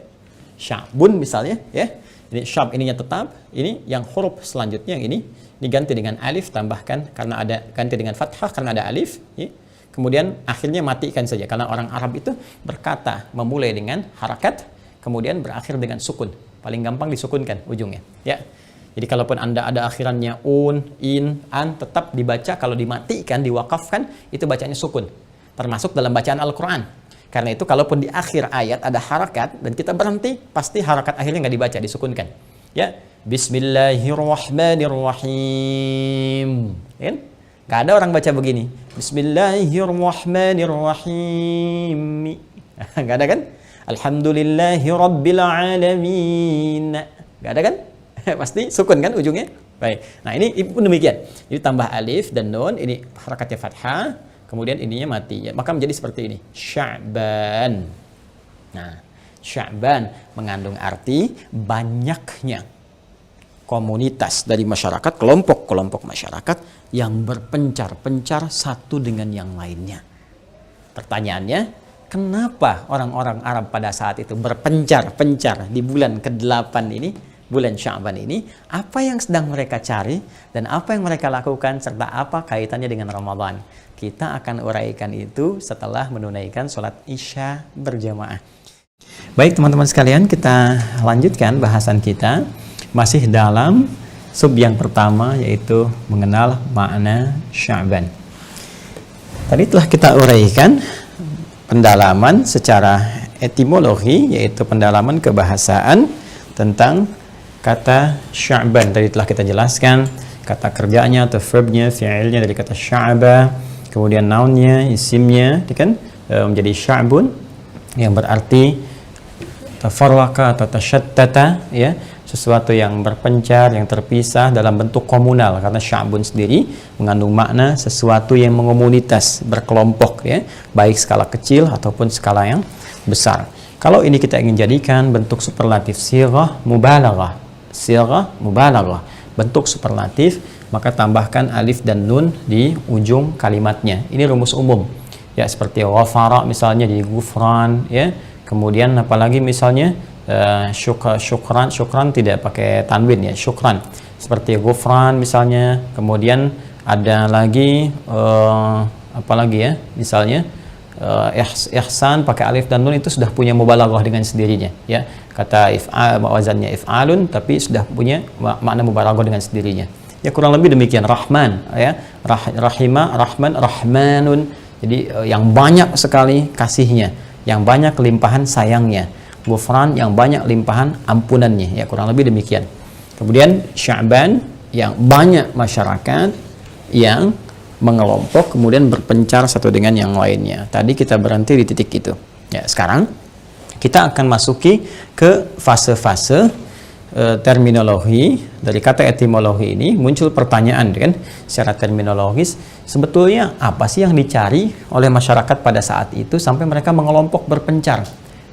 sya'bun misalnya, ya. Ini sya'b ininya tetap, ini yang huruf selanjutnya yang ini diganti dengan alif, tambahkan karena ada ganti dengan fathah karena ada alif. Ya. Kemudian akhirnya matikan saja karena orang Arab itu berkata memulai dengan harakat, kemudian berakhir dengan sukun. Paling gampang disukunkan ujungnya, ya. Jadi kalaupun Anda ada akhirannya un, in, an, tetap dibaca, kalau dimatikan, diwakafkan, itu bacanya sukun. Termasuk dalam bacaan Al-Quran. Karena itu kalaupun di akhir ayat ada harakat, dan kita berhenti, pasti harakat akhirnya nggak dibaca, disukunkan. Ya, Bismillahirrahmanirrahim. Ya, nggak ada orang baca begini. Bismillahirrahmanirrahim. Nggak ada kan? Alhamdulillahirrabbilalamin. Nggak ada kan? Pasti sukun kan ujungnya. Baik. Nah, ini pun demikian. Jadi tambah alif dan nun, ini harakatnya fathah, kemudian ininya mati. Ya, maka menjadi seperti ini. Sya'ban. Nah, Sya'ban mengandung arti banyaknya komunitas dari masyarakat, kelompok-kelompok masyarakat yang berpencar-pencar satu dengan yang lainnya. Pertanyaannya, kenapa orang-orang Arab pada saat itu berpencar-pencar di bulan ke-8 ini bulan Sya'ban ini, apa yang sedang mereka cari dan apa yang mereka lakukan serta apa kaitannya dengan Ramadan. Kita akan uraikan itu setelah menunaikan sholat Isya berjamaah. Baik teman-teman sekalian, kita lanjutkan bahasan kita masih dalam sub yang pertama, yaitu mengenal makna Sya'ban. Tadi telah kita uraikan pendalaman secara etimologi, yaitu pendalaman kebahasaan tentang kata Sya'ban. Tadi telah kita jelaskan kata kerjanya atau verbnya, fi'ilnya dari kata sya'ba, kemudian nounnya, isimnya, kan menjadi sya'bun yang berarti tafarraqa atau tasyattata, ya, sesuatu yang berpencar, yang terpisah dalam bentuk komunal, karena sya'bun sendiri mengandung makna sesuatu yang mengomunitas, berkelompok, ya, baik skala kecil ataupun skala yang besar. Kalau ini kita ingin jadikan bentuk superlatif sighah mubalaghah, bentuk superlatif, maka tambahkan alif dan nun di ujung kalimatnya. Ini rumus umum, ya, seperti ghafara misalnya di ghufran, ya. Kemudian apalagi misalnya syukran tidak pakai tanwin, ya, syukran, seperti ghufran misalnya. Kemudian ada lagi apalagi, ya, misalnya ihsan pakai alif dan nun, itu sudah punya mubalaghah dengan sendirinya, ya. Kata if'al wazannya if'alun tapi sudah punya makna mubalaghah dengan sendirinya. Ya, kurang lebih demikian. Rahman, ya, rahimah, rahman, rahmanun. Jadi yang banyak sekali kasihnya, yang banyak limpahan sayangnya. Ghufran yang banyak limpahan ampunannya, ya, kurang lebih demikian. Kemudian Sya'ban yang banyak masyarakat yang mengelompok kemudian berpencar satu dengan yang lainnya. Tadi kita berhenti di titik itu. Ya, sekarang kita akan masuki ke fase-fase terminologi. Dari kata etimologi ini muncul pertanyaan, kan, secara terminologis, sebetulnya apa sih yang dicari oleh masyarakat pada saat itu sampai mereka mengelompok berpencar?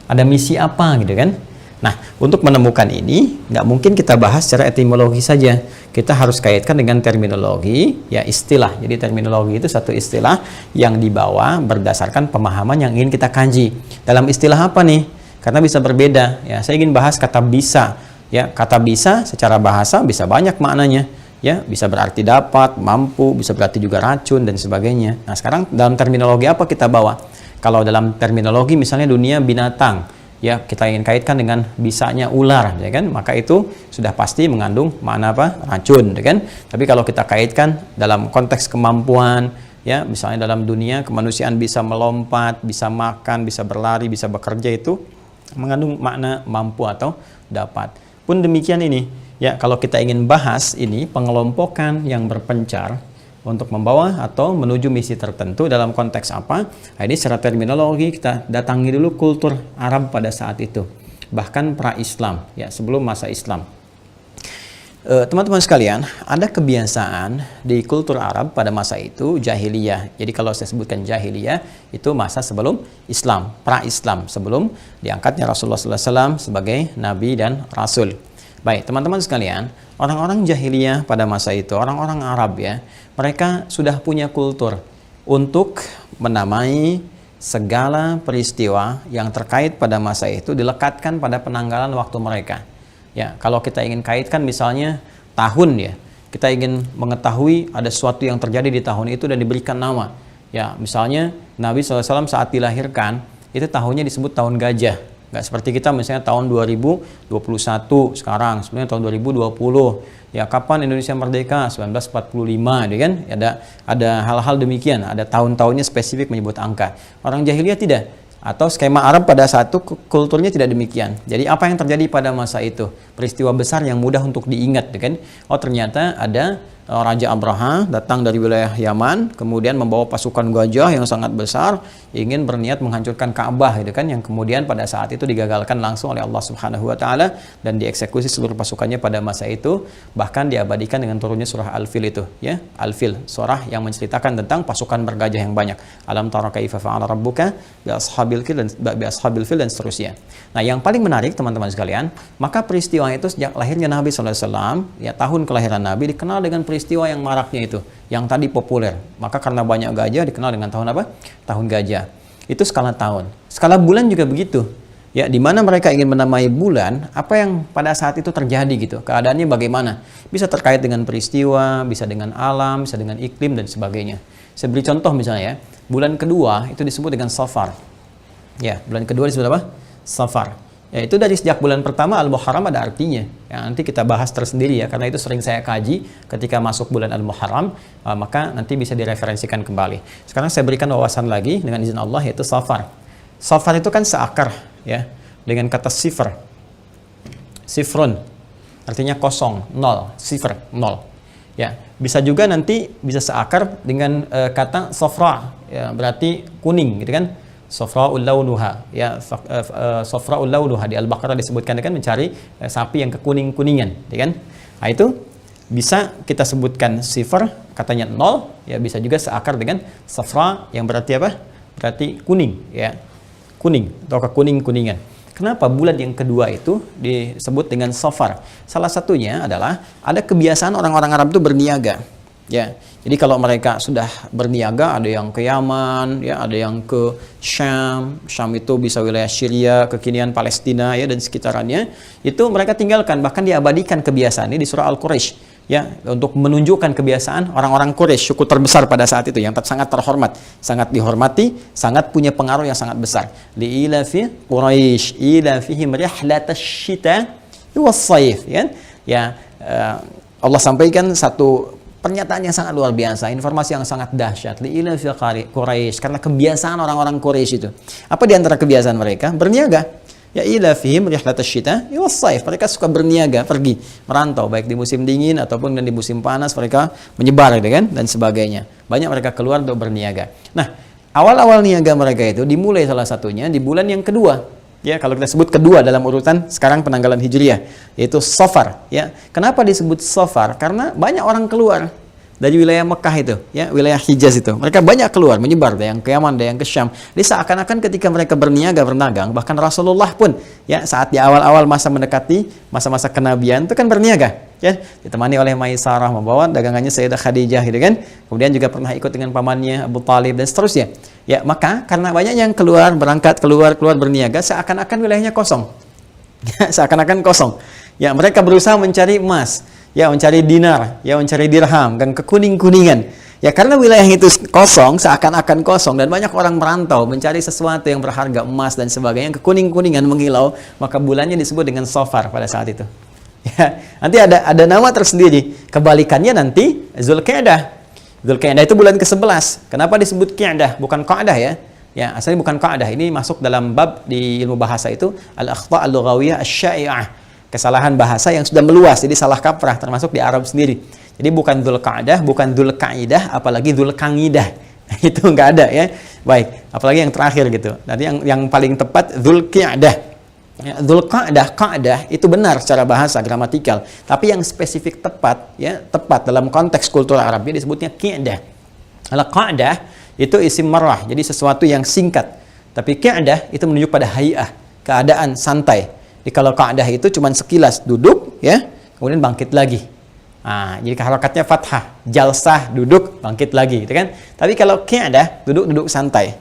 Ada misi apa, gitu kan? Nah, untuk menemukan ini, nggak mungkin kita bahas secara etimologi saja. Kita harus kaitkan dengan terminologi, ya, istilah. Jadi terminologi itu satu istilah yang dibawa berdasarkan pemahaman yang ingin kita kaji. Dalam istilah apa nih? Karena bisa berbeda. Ya, saya ingin bahas kata bisa. Ya, kata bisa secara bahasa bisa banyak maknanya. Ya, bisa berarti dapat, mampu, bisa berarti juga racun dan sebagainya. Nah, sekarang dalam terminologi apa kita bawa? Kalau dalam terminologi misalnya dunia binatang, ya, kita ingin kaitkan dengan bisanya ular, ya kan, maka itu sudah pasti mengandung makna apa? Racun, ya kan. Tapi kalau kita kaitkan dalam konteks kemampuan, ya, misalnya dalam dunia kemanusiaan bisa melompat, bisa makan, bisa berlari, bisa bekerja, itu mengandung makna mampu atau dapat. Pun demikian ini, ya, kalau kita ingin bahas ini pengelompokan yang berpencar untuk membawa atau menuju misi tertentu dalam konteks apa? Nah, ini secara terminologi kita datangi dulu kultur Arab pada saat itu, bahkan pra-Islam, ya, sebelum masa Islam. Teman-teman sekalian, ada kebiasaan di kultur Arab pada masa itu jahiliyah. Jadi kalau saya sebutkan jahiliyah, itu masa sebelum Islam, pra-Islam, sebelum diangkatnya Rasulullah SAW sebagai Nabi dan Rasul. Baik, teman-teman sekalian, orang-orang jahiliyah pada masa itu, orang-orang Arab, ya, mereka sudah punya kultur untuk menamai segala peristiwa yang terkait pada masa itu, dilekatkan pada penanggalan waktu mereka. Ya, kalau kita ingin kaitkan misalnya tahun, ya, kita ingin mengetahui ada sesuatu yang terjadi di tahun itu dan diberikan nama. Ya, misalnya Nabi SAW saat dilahirkan, itu tahunnya disebut tahun gajah. Nggak seperti kita misalnya tahun 2021 sekarang, sebenarnya tahun 2020. Ya, kapan Indonesia merdeka? 1945, ya kan? Ada hal-hal demikian, ada tahun-tahunnya spesifik menyebut angka. Orang jahiliyah tidak. Atau skema Arab pada saat itu kulturnya tidak demikian. Jadi apa yang terjadi pada masa itu? Peristiwa besar yang mudah untuk diingat, ya kan? Oh, ternyata ada Raja Abraha datang dari wilayah Yaman, kemudian membawa pasukan gajah yang sangat besar, ingin berniat menghancurkan Ka'bah, gitu kan, yang kemudian pada saat itu digagalkan langsung oleh Allah Subhanahu wa taala dan dieksekusi seluruh pasukannya pada masa itu, bahkan diabadikan dengan turunnya surah Al-Fil itu, ya, Al-Fil, surah yang menceritakan tentang pasukan bergajah yang banyak. Alam tara kaifa fa'ala rabbuka bi ashabil fil dan seterusnya. Nah, yang paling menarik teman-teman sekalian, maka peristiwa itu sejak lahirnya Nabi SAW, ya, tahun kelahiran Nabi dikenal dengan peristiwa yang maraknya itu, yang tadi populer. Maka karena banyak gajah dikenal dengan tahun apa? Tahun gajah. Itu skala tahun. Skala bulan juga begitu. Ya, di mana mereka ingin menamai bulan, apa yang pada saat itu terjadi gitu, keadaannya bagaimana? Bisa terkait dengan peristiwa, bisa dengan alam, bisa dengan iklim dan sebagainya. Saya beri contoh misalnya ya, bulan kedua itu disebut dengan Safar. Ya, bulan kedua disebut apa? Safar. Ya, itu dari sejak bulan pertama Al-Muharram ada artinya. Ya, nanti kita bahas tersendiri ya, karena itu sering saya kaji ketika masuk bulan Al-Muharram, maka nanti bisa direferensikan kembali. Sekarang saya berikan wawasan lagi dengan izin Allah, yaitu Safar. Safar itu kan seakar ya, dengan kata sifr. Sifrun artinya kosong, nol, sifr, nol. Ya, bisa juga nanti bisa seakar dengan kata safra, ya, berarti kuning gitu kan. Safra'ul launuha, ya, safra'ul launuha di Al-Baqarah disebutkan kan mencari sapi yang kekuning-kuningan, ya kan? Nah, itu bisa kita sebutkan sifr, katanya nol, ya, bisa juga seakar dengan safra yang berarti apa? Berarti kuning, ya. Kuning atau kekuning-kuningan. Kenapa bulan yang kedua itu disebut dengan Safar? Salah satunya adalah ada kebiasaan orang-orang Arab itu berniaga. Ya, jadi kalau mereka sudah berniaga, ada yang ke Yaman, ya, ada yang ke Syam. Syam itu bisa wilayah Syria, kekinian Palestina, ya, dan sekitarannya. Itu mereka tinggalkan, bahkan diabadikan kebiasaan ini di surah Al-Quraisy, ya, untuk menunjukkan kebiasaan orang-orang Quraisy, suku terbesar pada saat itu, yang sangat terhormat, sangat dihormati, sangat punya pengaruh yang sangat besar. Li'ilafi Quraisy, ilafihim rihlatash shita was-sayf, ya. Ya, Allah sampaikan satu pernyataan yang sangat luar biasa, informasi yang sangat dahsyat. Li'ilafi Quraisy, karena kebiasaan orang-orang Quraisy itu. Apa di antara kebiasaan mereka? Berniaga. Ya, ilafihim rihlatash shita was-sayf. Mereka suka berniaga, pergi merantau baik di musim dingin ataupun di musim panas, mereka menyebar gitu kan, dan sebagainya. Banyak mereka keluar untuk berniaga. Nah, awal-awal niaga mereka itu dimulai salah satunya di bulan yang kedua. Ya, kalau kita sebut kedua dalam urutan sekarang penanggalan Hijriah, yaitu Safar, ya. Kenapa disebut Safar? Karena banyak orang keluar dari wilayah Mekah itu, ya, wilayah Hijaz itu. Mereka banyak keluar, menyebar, ada yang ke Yaman, ada yang ke Syam. Jadi seakan-akan ketika mereka berniaga, berdagang, bahkan Rasulullah pun, ya, saat di awal-awal masa mendekati masa-masa kenabian itu kan berniaga, ya, ditemani oleh Maisarah membawa dagangannya Sayyidah Khadijah gitu kan. Kemudian juga pernah ikut dengan pamannya Abu Talib dan seterusnya. Ya, maka karena banyak yang keluar, berangkat, keluar berniaga, seakan-akan wilayahnya kosong. Ya, seakan-akan kosong. Ya, mereka berusaha mencari emas, ya, mencari dinar, ya, mencari dirham, dan kekuning-kuningan. Ya, karena wilayah itu kosong, seakan-akan kosong, dan banyak orang merantau mencari sesuatu yang berharga, emas dan sebagainya, kekuning-kuningan menghilau, maka bulannya disebut dengan Safar pada saat itu. Ya, nanti ada nama tersendiri. Kebalikannya nanti Zulqa'dah. Zulqa'dah itu bulan ke-11. Kenapa disebut Qi'dah, bukan Qa'dah ya? Ya, asalnya bukan Qa'dah. Ini masuk dalam bab di ilmu bahasa itu al-akhta' al-lughawiyah asy-sya'i'ah. Kesalahan bahasa yang sudah meluas, jadi salah kaprah, termasuk di Arab sendiri. Jadi bukan Zulqa'dah, bukan Zulqa'idah, apalagi Zulqa'idah. Itu enggak ada ya. Baik, apalagi yang terakhir gitu. Nanti yang paling tepat Zulqi'dah. Ya, Zulqa'dah, Qa'dah itu benar secara bahasa gramatikal, tapi yang spesifik tepat, ya, tepat dalam konteks kultur Arabnya disebutnya Qi'dah. Kalau Qa'dah itu isim marrah, jadi sesuatu yang singkat. Tapi Qi'dah itu menunjuk pada hay'ah, keadaan santai. Jadi kalau Qa'dah itu cuma sekilas duduk, ya, kemudian bangkit lagi. Nah, jadi harakatnya fathah, jalsah, duduk, bangkit lagi, gitu kan? Tapi kalau Qi'dah, duduk santai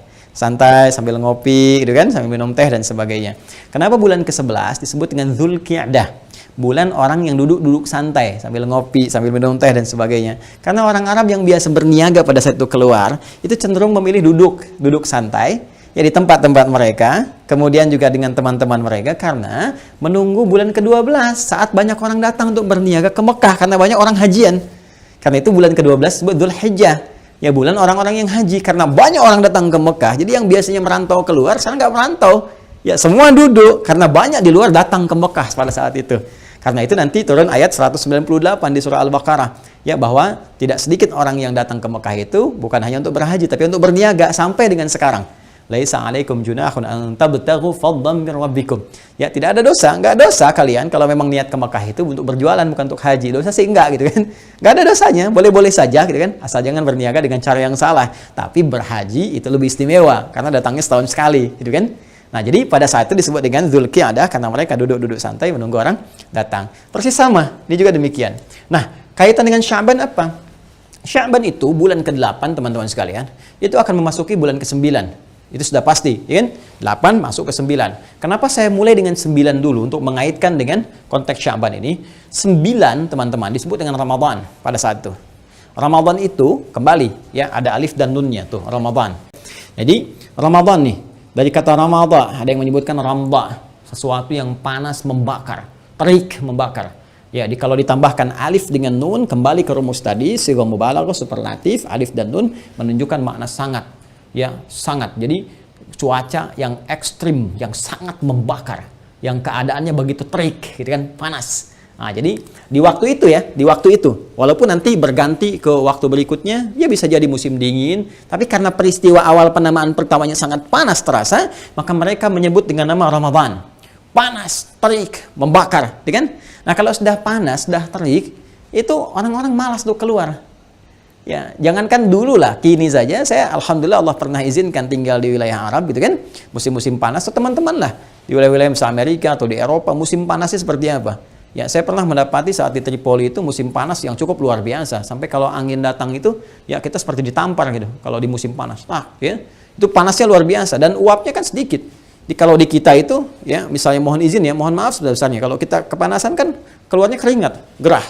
sambil ngopi gitu kan, sambil minum teh dan sebagainya. Kenapa bulan ke-11 disebut dengan Zulqi'dah? Bulan orang yang duduk santai sambil ngopi, sambil minum teh dan sebagainya. Karena orang Arab yang biasa berniaga pada saat itu keluar, itu cenderung memilih duduk santai ya di tempat-tempat mereka, kemudian juga dengan teman-teman mereka, karena menunggu bulan ke-12 saat banyak orang datang untuk berniaga ke Mekah karena banyak orang hajian. Karena itu bulan ke-12 disebut Dzulhijjah. Ya, bulan orang-orang yang haji, karena banyak orang datang ke Mekah. Jadi yang biasanya merantau keluar, sekarang nggak merantau. Ya, semua duduk, karena banyak di luar datang ke Mekah pada saat itu. Karena itu nanti turun ayat 198 di surah Al-Baqarah. Ya, bahwa tidak sedikit orang yang datang ke Mekah itu bukan hanya untuk berhaji, tapi untuk berniaga sampai dengan sekarang. Laisa 'alaikum junahun an tabtaghu fadlan min rabbikum. Ya, tidak ada dosa, enggak dosa kalian kalau memang niat ke Mekah itu untuk berjualan, bukan untuk haji. Dosa sih enggak gitu kan. Enggak ada dosanya, boleh-boleh saja gitu kan. Asal jangan berniaga dengan cara yang salah. Tapi berhaji itu lebih istimewa karena datangnya setahun sekali, gitu kan. Nah, jadi pada saat itu disebut dengan Zulqi'dah karena mereka duduk-duduk santai menunggu orang datang. Persis sama, ini juga demikian. Nah, kaitan dengan Sya'ban apa? Sya'ban itu bulan ke-8 teman-teman sekalian, itu akan memasuki bulan ke-9. Itu sudah pasti, ya kan? 8 masuk ke 9. Kenapa saya mulai dengan 9 dulu untuk mengaitkan dengan konteks Sya'ban ini? 9, teman-teman, disebut dengan Ramadan pada saat itu. Ramadan itu kembali, ya, ada alif dan nunnya tuh, Ramadan. Jadi, Ramadan nih, dari kata Ramadan, ada yang menyebutkan Ramda, sesuatu yang panas membakar, terik membakar. Ya, kalau ditambahkan alif dengan nun, kembali ke rumus tadi, sighah mubalaghah, superlatif, alif dan nun menunjukkan makna sangat. Ya, sangat. Jadi cuaca yang ekstrim, yang sangat membakar, yang keadaannya begitu terik, gitu kan, panas. Nah, jadi di waktu itu ya, di waktu itu, walaupun nanti berganti ke waktu berikutnya, ya bisa jadi musim dingin, tapi karena peristiwa awal penamaan pertamanya sangat panas terasa, maka mereka menyebut dengan nama Ramadan. Panas, terik, membakar, gitu kan? Nah, kalau sudah panas, sudah terik, itu orang-orang malas tuh keluar. Ya, jangankan dulu lah, kini saja saya alhamdulillah Allah pernah izinkan tinggal di wilayah Arab gitu kan. Musim-musim panas, teman-teman lah di wilayah-wilayah misalnya Amerika atau di Eropa, musim panasnya seperti apa? Ya, saya pernah mendapati saat di Tripoli itu musim panas yang cukup luar biasa. Sampai kalau angin datang itu, ya kita seperti ditampar gitu kalau di musim panas. Nah, ya, itu panasnya luar biasa dan uapnya kan sedikit. Kalau di kita itu, ya misalnya mohon izin ya, mohon maaf sebesar-besarnya. Kalau kita kepanasan kan keluarnya keringat, gerah.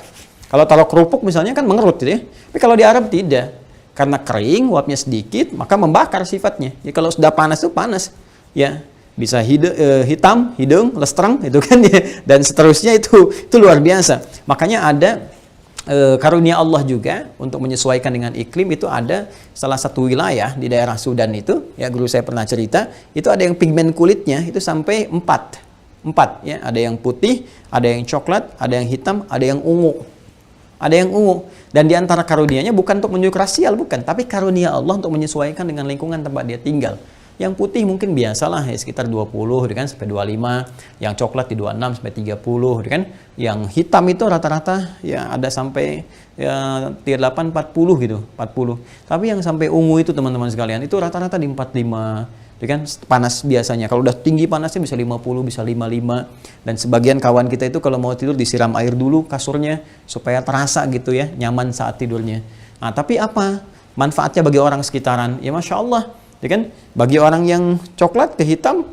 Kalau taruh kerupuk misalnya kan mengerut gitu ya. Tapi kalau di Arab tidak. Karena kering, uapnya sedikit, maka membakar sifatnya. Jadi kalau sudah panas itu panas. Ya, bisa hitam, hidung, lestreng itu kan ya. Dan seterusnya itu luar biasa. Makanya ada karunia Allah juga untuk menyesuaikan dengan iklim. Itu ada salah satu wilayah di daerah Sudan itu, ya guru saya pernah cerita, itu ada yang pigmen kulitnya itu sampai 4 ya. Ada yang putih, ada yang coklat, ada yang hitam, ada yang ungu. Ada yang ungu. Dan di antara karunianya bukan untuk menunjuk rasial, bukan. Tapi karunia Allah untuk menyesuaikan dengan lingkungan tempat dia tinggal. Yang putih mungkin biasalah ya, sekitar 20 kan, sampai 25. Yang coklat di 26 sampai 30 kan. Yang hitam itu rata-rata ya ada sampai ya 38 40 gitu, 40. Tapi yang sampai ungu itu teman-teman sekalian, itu rata-rata di 45. Kan panas biasanya. Kalau udah tinggi panasnya bisa 50, bisa 55. Dan sebagian kawan kita itu kalau mau tidur disiram air dulu kasurnya supaya terasa gitu ya, nyaman saat tidurnya. Nah, tapi apa manfaatnya bagi orang sekitaran? Ya Masya Allah, ya kan? Bagi orang yang coklat ke hitam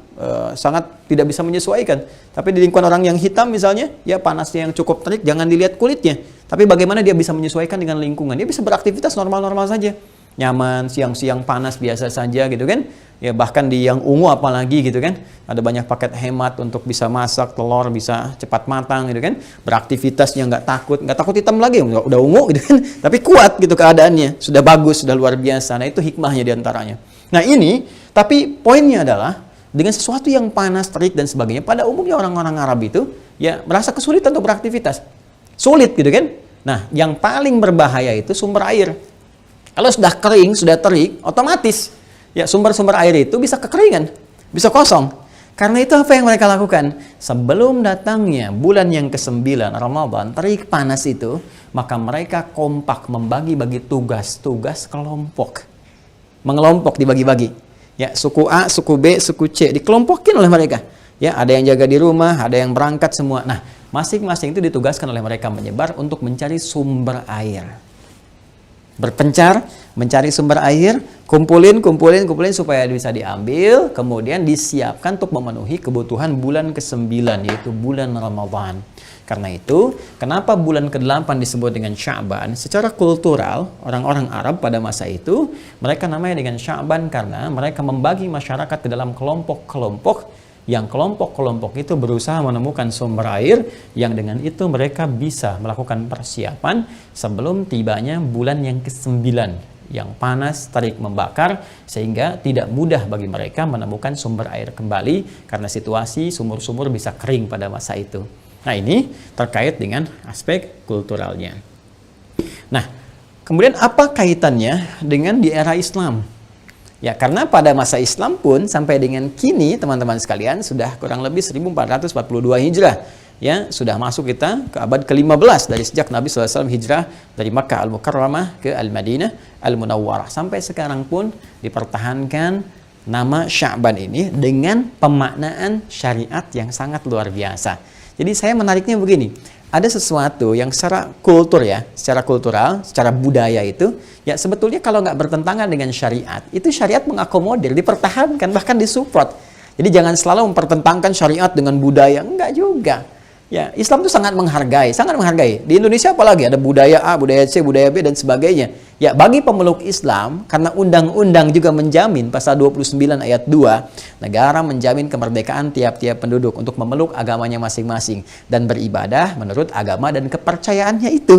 sangat tidak bisa menyesuaikan. Tapi di lingkungan orang yang hitam misalnya, ya panasnya yang cukup terik, jangan dilihat kulitnya. Tapi bagaimana dia bisa menyesuaikan dengan lingkungan? Dia bisa beraktivitas normal-normal saja. Nyaman, siang-siang panas biasa saja gitu kan. Ya bahkan di yang ungu apalagi gitu kan, ada banyak paket hemat untuk bisa masak telur bisa cepat matang gitu kan, beraktivitasnya nggak takut hitam lagi, udah ungu gitu kan, tapi kuat gitu keadaannya, sudah bagus, sudah luar biasa. Nah itu hikmahnya diantaranya. Nah ini, tapi poinnya adalah dengan sesuatu yang panas, terik dan sebagainya, pada umumnya orang-orang Arab itu ya merasa kesulitan untuk beraktivitas, sulit gitu kan. Nah yang paling berbahaya itu sumber air. Kalau sudah kering, sudah terik, otomatis ya sumber-sumber air itu bisa kekeringan, bisa kosong. Karena itu apa yang mereka lakukan? Sebelum datangnya bulan yang ke-9 Ramadan, terik panas itu, maka mereka kompak membagi-bagi tugas-tugas kelompok. Mengelompok dibagi-bagi. Ya, suku A, suku B, suku C dikelompokin oleh mereka. Ya, ada yang jaga di rumah, ada yang berangkat semua. Nah, masing-masing itu ditugaskan oleh mereka menyebar untuk mencari sumber air. Berpencar, mencari sumber air, kumpulin supaya bisa diambil, kemudian disiapkan untuk memenuhi kebutuhan bulan ke-9, yaitu bulan Ramadan. Karena itu, kenapa bulan ke-8 disebut dengan Sya'ban? Secara kultural, orang-orang Arab pada masa itu, mereka namanya dengan Sya'ban karena mereka membagi masyarakat ke dalam kelompok-kelompok, yang kelompok-kelompok itu berusaha menemukan sumber air yang dengan itu mereka bisa melakukan persiapan sebelum tibanya bulan yang ke-9 yang panas, terik, membakar, sehingga tidak mudah bagi mereka menemukan sumber air kembali karena situasi sumur-sumur bisa kering pada masa itu. Nah ini terkait dengan aspek kulturalnya. Nah kemudian apa kaitannya dengan di era Islam? Ya, karena pada masa Islam pun sampai dengan kini teman-teman sekalian sudah kurang lebih 1442 Hijrah. Ya, sudah masuk kita ke abad ke-15 dari sejak Nabi SAW hijrah dari Makkah Al-Mukarramah ke Al-Madinah Al-Munawwarah. Sampai sekarang pun dipertahankan nama Sya'ban ini dengan pemaknaan syariat yang sangat luar biasa. Jadi saya menariknya begini, ada sesuatu yang secara kultur ya, secara kultural, secara budaya itu, ya sebetulnya kalau nggak bertentangan dengan syariat, itu syariat mengakomodir, dipertahankan, bahkan disupport. Jadi jangan selalu mempertentangkan syariat dengan budaya, enggak juga. Ya, Islam itu sangat menghargai, sangat menghargai. Di Indonesia apalagi ada budaya A, budaya C, budaya B dan sebagainya. Ya, bagi pemeluk Islam, karena undang-undang juga menjamin pasal 29 ayat 2, negara menjamin kemerdekaan tiap-tiap penduduk untuk memeluk agamanya masing-masing dan beribadah menurut agama dan kepercayaannya itu.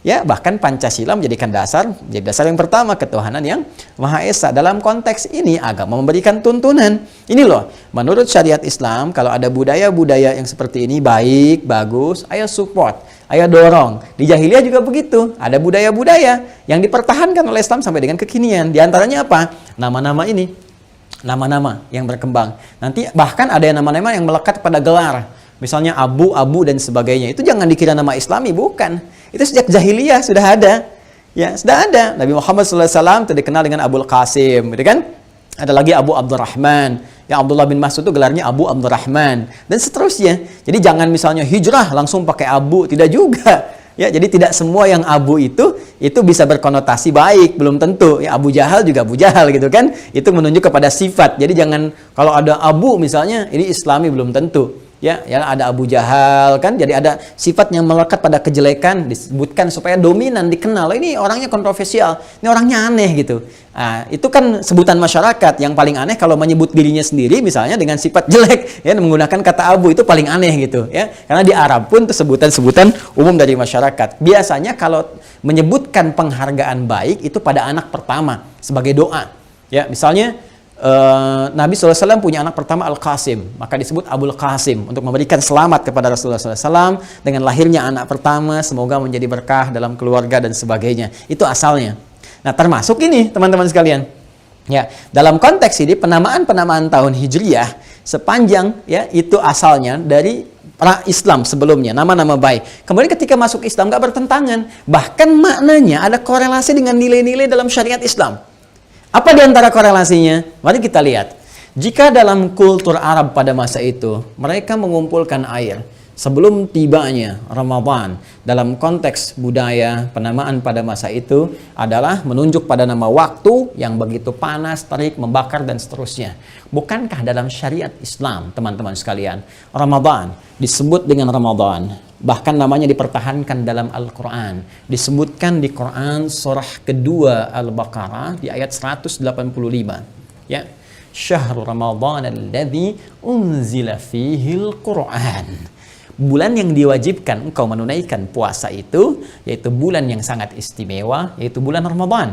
Ya, bahkan Pancasila menjadikan jadi dasar yang pertama ketuhanan yang Maha Esa. Dalam konteks ini agama memberikan tuntunan. Ini loh, menurut syariat Islam kalau ada budaya-budaya yang seperti ini baik, bagus, ayo support, ayo dorong. Di jahiliyah juga begitu. Ada budaya-budaya yang dipertahankan oleh Islam sampai dengan kekinian. Di antaranya apa? Nama-nama ini. Nama-nama yang berkembang. Nanti bahkan ada nama-nama yang melekat pada gelar. Misalnya abu dan sebagainya. Itu jangan dikira nama Islami, bukan. Itu sejak jahiliyah sudah ada. Ya, sudah ada. Nabi Muhammad SAW itu dikenal dengan Abul Qasim, gitu kan? Ada lagi Abu Abdurrahman. Yang Abdullah bin Mas'ud itu gelarnya Abu Abdurrahman dan seterusnya. Jadi jangan misalnya hijrah langsung pakai Abu, tidak juga. Ya, jadi tidak semua yang Abu itu bisa berkonotasi baik, belum tentu. Ya, Abu Jahal juga Abu Jahal gitu kan. Itu menunjuk kepada sifat. Jadi jangan kalau ada Abu misalnya ini Islami belum tentu. Ya ada Abu Jahal kan, jadi ada sifat yang melekat pada kejelekan disebutkan supaya dominan dikenal. Ini orangnya kontroversial, ini orangnya aneh gitu. Nah, itu kan sebutan masyarakat. Yang paling aneh kalau menyebut dirinya sendiri misalnya dengan sifat jelek, ya menggunakan kata Abu itu paling aneh gitu. Ya, karena di Arab pun itu sebutan-sebutan umum dari masyarakat. Biasanya kalau menyebutkan penghargaan baik itu pada anak pertama sebagai doa. Ya, misalnya Nabi SAW punya anak pertama Al-Qasim, maka disebut Abul Qasim untuk memberikan selamat kepada Rasulullah SAW dengan lahirnya anak pertama, semoga menjadi berkah dalam keluarga dan sebagainya. Itu asalnya. Nah, termasuk ini teman-teman sekalian. Ya, dalam konteks ini penamaan tahun Hijriyah sepanjang ya itu asalnya dari pra-Islam sebelumnya, nama-nama baik. Kemudian ketika masuk Islam nggak bertentangan, bahkan maknanya ada korelasi dengan nilai-nilai dalam syariat Islam. Apa di antara korelasinya? Mari kita lihat. Jika dalam kultur Arab pada masa itu, mereka mengumpulkan air sebelum tibanya Ramadan, dalam konteks budaya, penamaan pada masa itu adalah menunjuk pada nama waktu yang begitu panas, terik, membakar, dan seterusnya. Bukankah dalam syariat Islam, teman-teman sekalian, Ramadan disebut dengan Ramadan? Bahkan namanya dipertahankan dalam Al-Quran. Disebutkan di Quran surah kedua Al-Baqarah di ayat 185. Ya, Syahrul Ramadan alladzi unzila fihil Quran. Bulan yang diwajibkan engkau menunaikan puasa itu, yaitu bulan yang sangat istimewa, yaitu bulan Ramadan.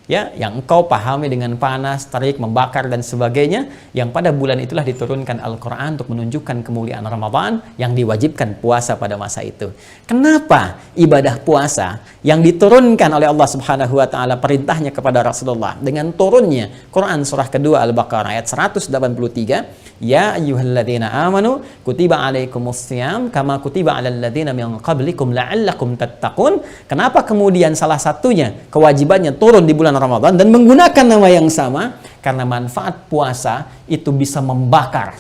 Ya, yang engkau pahami dengan panas, terik, membakar dan sebagainya, yang pada bulan itulah diturunkan Al-Quran untuk menunjukkan kemuliaan Ramadan yang diwajibkan puasa pada masa itu. Kenapa ibadah puasa yang diturunkan oleh Allah Subhanahu wa taala perintahnya kepada Rasulullah dengan turunnya Quran surah kedua Al-Baqarah ayat 183, ya ayyuhalladzina amanu kutiba alaikumussyam kama kutiba alal ladzina min qablikum la'allakum tattaqun. Kenapa kemudian salah satunya kewajibannya turun di bulan Ramadan dan menggunakan nama yang sama? Karena manfaat puasa itu bisa membakar,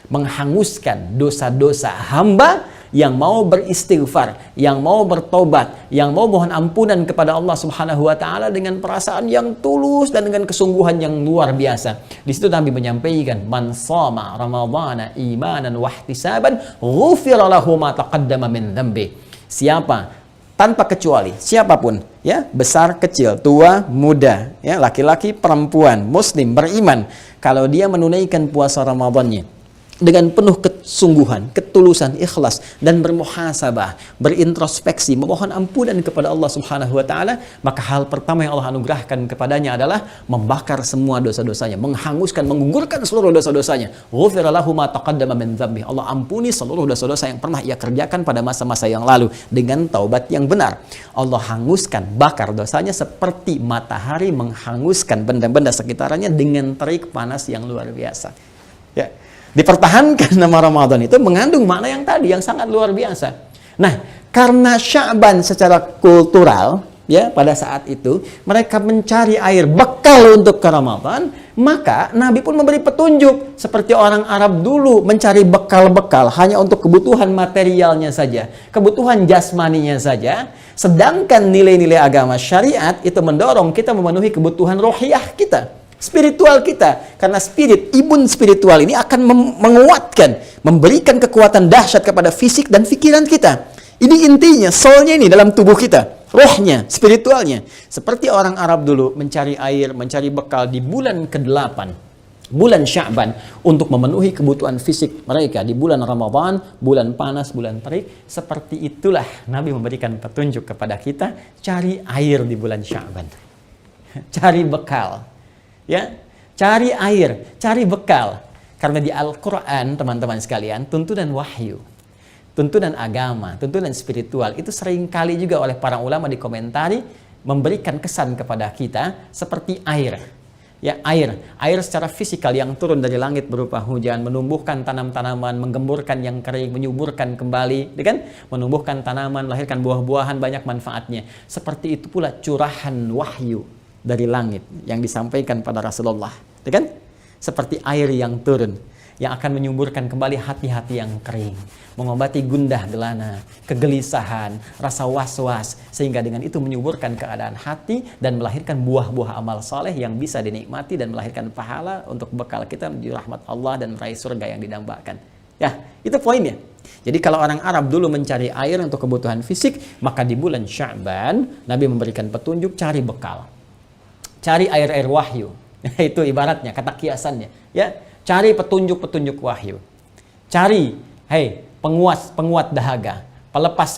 menghanguskan dosa-dosa hamba yang mau beristighfar, yang mau bertobat, yang mau mohon ampunan kepada Allah Subhanahu wa taala dengan perasaan yang tulus dan dengan kesungguhan yang luar biasa. Di situ Nabi menyampaikan, "Man shoma ramadhana imanan wa ihtisaban, ghufira lahu ma taqaddama min dzambi." Siapa tanpa kecuali siapapun, ya, besar kecil, tua muda, ya, laki-laki perempuan, muslim beriman, kalau dia menunaikan puasa Ramadannya dengan penuh kesungguhan, ketulusan, ikhlas, dan bermuhasabah, berintrospeksi, memohon ampunan kepada Allah Subhanahu wa taala, maka hal pertama yang Allah anugerahkan kepadanya adalah membakar semua dosa-dosanya, menghanguskan, menggugurkan seluruh dosa-dosanya. Ghufira lahu ma taqaddama min dzambi. Allah ampuni seluruh dosa-dosa yang pernah ia kerjakan pada masa-masa yang lalu dengan taubat yang benar. Allah hanguskan, bakar dosanya seperti matahari menghanguskan benda-benda sekitarnya dengan terik panas yang luar biasa. Ya. Dipertahankan nama Ramadan itu mengandung makna yang tadi yang sangat luar biasa. Nah, karena Sya'ban secara kultural ya pada saat itu mereka mencari air bekal untuk ke Ramadan, maka Nabi pun memberi petunjuk seperti orang Arab dulu mencari bekal-bekal hanya untuk kebutuhan materialnya saja, kebutuhan jasmaninya saja, sedangkan nilai-nilai agama syariat itu mendorong kita memenuhi kebutuhan rohiyah kita, spiritual kita, karena imun spiritual ini akan menguatkan, memberikan kekuatan dahsyat kepada fisik dan pikiran kita. Ini intinya, soulnya ini dalam tubuh kita, rohnya, spiritualnya. Seperti orang Arab dulu mencari air, mencari bekal di bulan ke-8, bulan Sya'ban, untuk memenuhi kebutuhan fisik mereka di bulan Ramadan, bulan panas, bulan terik. Seperti itulah Nabi memberikan petunjuk kepada kita, cari air di bulan Sya'ban. Cari bekal. Ya, cari air, cari bekal. Karena di Al-Quran, teman-teman sekalian, tuntunan wahyu, tuntunan agama, tuntunan spiritual itu seringkali juga oleh para ulama dikomentari memberikan kesan kepada kita seperti air. Ya, air secara fisikal yang turun dari langit berupa hujan, menumbuhkan tanam-tanaman, menggemburkan yang kering, menyuburkan kembali, kan? Menumbuhkan tanaman, melahirkan buah-buahan, banyak manfaatnya. Seperti itu pula curahan wahyu dari langit yang disampaikan pada Rasulullah, kan? Seperti air yang turun, yang akan menyuburkan kembali hati-hati yang kering, mengobati gundah gelana, kegelisahan, rasa was-was, sehingga dengan itu menyuburkan keadaan hati dan melahirkan buah-buah amal soleh yang bisa dinikmati dan melahirkan pahala untuk bekal kita menuju rahmat Allah dan meraih surga yang didambakan. Ya, itu poinnya. Jadi kalau orang Arab dulu mencari air untuk kebutuhan fisik, maka di bulan Sya'ban Nabi memberikan petunjuk cari bekal. Cari air-air wahyu. Itu ibaratnya, kata kiasannya, ya. Cari petunjuk-petunjuk wahyu. Cari, penguat dahaga,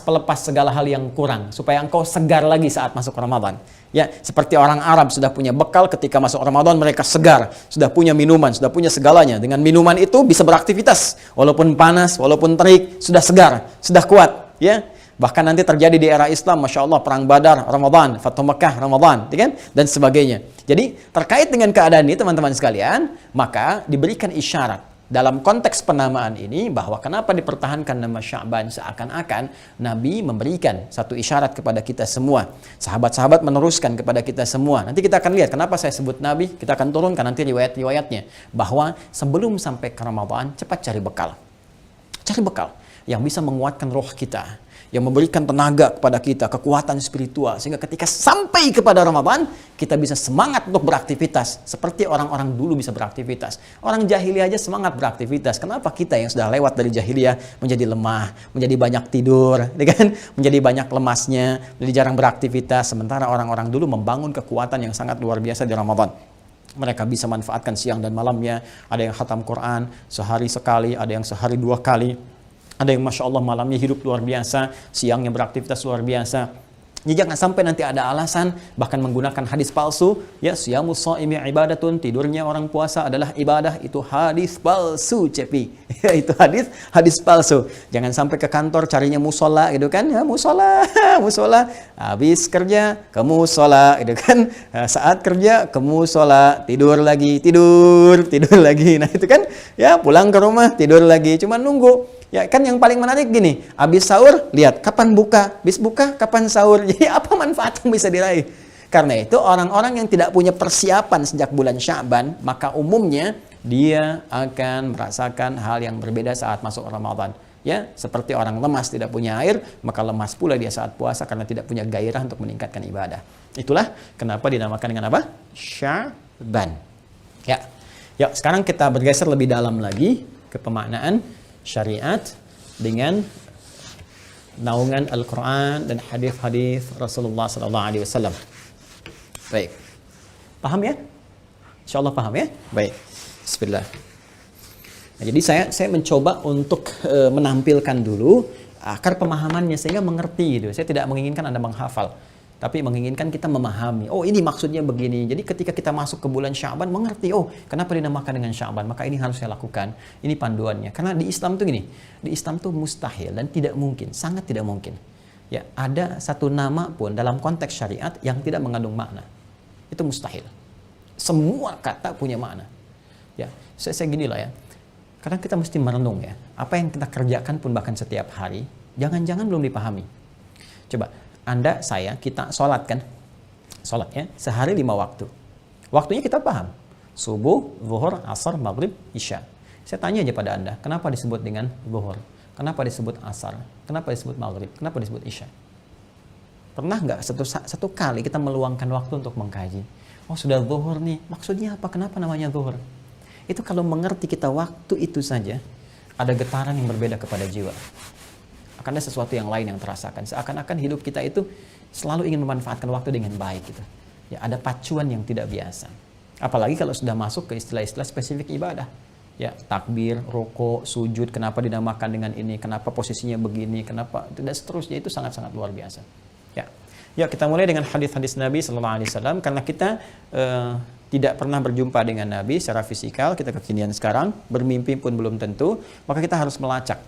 pelepas segala hal yang kurang supaya engkau segar lagi saat masuk Ramadan. Ya, seperti orang Arab sudah punya bekal ketika masuk Ramadan, mereka segar, sudah punya minuman, sudah punya segalanya. Dengan minuman itu bisa beraktivitas, walaupun panas, walaupun terik, sudah segar, sudah kuat, ya. Bahkan nanti terjadi di era Islam, Masya Allah, Perang Badar, Ramadan, Fathu Makkah, Ramadan, kan? Dan sebagainya. Jadi, terkait dengan keadaan ini, teman-teman sekalian, maka diberikan isyarat dalam konteks penamaan ini, bahwa kenapa dipertahankan nama Sya'ban, seakan-akan Nabi memberikan satu isyarat kepada kita semua. Sahabat-sahabat meneruskan kepada kita semua. Nanti kita akan lihat kenapa saya sebut Nabi, kita akan turunkan nanti riwayat-riwayatnya. Bahwa sebelum sampai ke Ramadan, cepat cari bekal. Cari bekal yang bisa menguatkan roh kita, yang memberikan tenaga kepada kita, kekuatan spiritual, sehingga ketika sampai kepada Ramadan, kita bisa semangat untuk beraktivitas, seperti orang-orang dulu bisa beraktivitas. Orang jahiliyah aja semangat beraktivitas. Kenapa kita yang sudah lewat dari jahiliyah menjadi lemah, menjadi banyak tidur, kan? Menjadi banyak lemasnya, menjadi jarang beraktivitas, sementara orang-orang dulu membangun kekuatan yang sangat luar biasa di Ramadan. Mereka bisa manfaatkan siang dan malamnya. Ada yang khatam Quran sehari sekali, ada yang sehari 2 kali. Ada yang Masya Allah malamnya hidup luar biasa, siangnya beraktivitas luar biasa. Jadi jangan sampai nanti ada alasan, bahkan menggunakan hadis palsu, ya, siyamus shaimi ibadatun, tidurnya orang puasa adalah ibadah, itu hadis palsu, cepi. Itu hadis palsu. Jangan sampai ke kantor carinya musola, gitu kan? Ya, musola. Habis kerja ke musola, gitu kan? Saat kerja ke musola, tidur lagi. Nah, itu kan, ya, pulang ke rumah tidur lagi, cuma nunggu. Ya kan, yang paling menarik gini, habis sahur lihat kapan buka, habis buka kapan sahur. Jadi apa manfaat yang bisa diraih? Karena itu orang-orang yang tidak punya persiapan sejak bulan Sya'ban, maka umumnya dia akan merasakan hal yang berbeda saat masuk Ramadan. Ya, seperti orang lemas tidak punya air, maka lemas pula dia saat puasa karena tidak punya gairah untuk meningkatkan ibadah. Itulah kenapa dinamakan dengan apa? Sya'ban. Ya. Ya, sekarang kita bergeser lebih dalam lagi ke pemaknaan syariat dengan naungan Al-Quran dan hadis-hadis Rasulullah SAW. Baik, paham ya? Insyaallah paham ya? Baik, bismillah. Nah, jadi saya mencoba untuk menampilkan dulu akar pemahamannya sehingga mengerti gitu. Saya tidak menginginkan Anda menghafal, tapi menginginkan kita memahami. Oh, ini maksudnya begini. Jadi ketika kita masuk ke bulan Sya'ban, mengerti, oh, kenapa dinamakan dengan Sya'ban? Maka ini harus saya lakukan. Ini panduannya. Karena di Islam tuh gini, di Islam tuh mustahil dan tidak mungkin, sangat tidak mungkin. Ya, ada satu nama pun dalam konteks syariat yang tidak mengandung makna. Itu mustahil. Semua kata punya makna. Ya, saya gini lah ya. Kadang kita mesti merenung ya. Apa yang kita kerjakan pun bahkan setiap hari, jangan-jangan belum dipahami. Coba, Anda, saya, kita sholat kan? Sholat ya, sehari 5 waktu. Waktunya kita paham. Subuh, zuhur, asar, maghrib, isya. Saya tanya aja pada Anda, kenapa disebut dengan zuhur? Kenapa disebut asar? Kenapa disebut maghrib? Kenapa disebut isya? Pernah nggak satu kali kita meluangkan waktu untuk mengkaji? Oh sudah zuhur nih, maksudnya apa? Kenapa namanya zuhur? Itu kalau mengerti kita waktu itu saja, ada getaran yang berbeda kepada jiwa. Akan ada sesuatu yang lain yang terasakan. Seakan-akan hidup kita itu selalu ingin memanfaatkan waktu dengan baik gitu. Ya, ada pacuan yang tidak biasa. Apalagi kalau sudah masuk ke istilah-istilah spesifik ibadah. Ya, takbir, rukuk, sujud, kenapa dinamakan dengan ini, kenapa posisinya begini, kenapa tidak seterusnya, itu sangat-sangat luar biasa. Ya, kita mulai dengan hadis-hadis Nabi Sallallahu Alaihi Wasallam karena kita tidak pernah berjumpa dengan Nabi secara fisikal, kita kekinian sekarang, bermimpi pun belum tentu, maka kita harus melacak.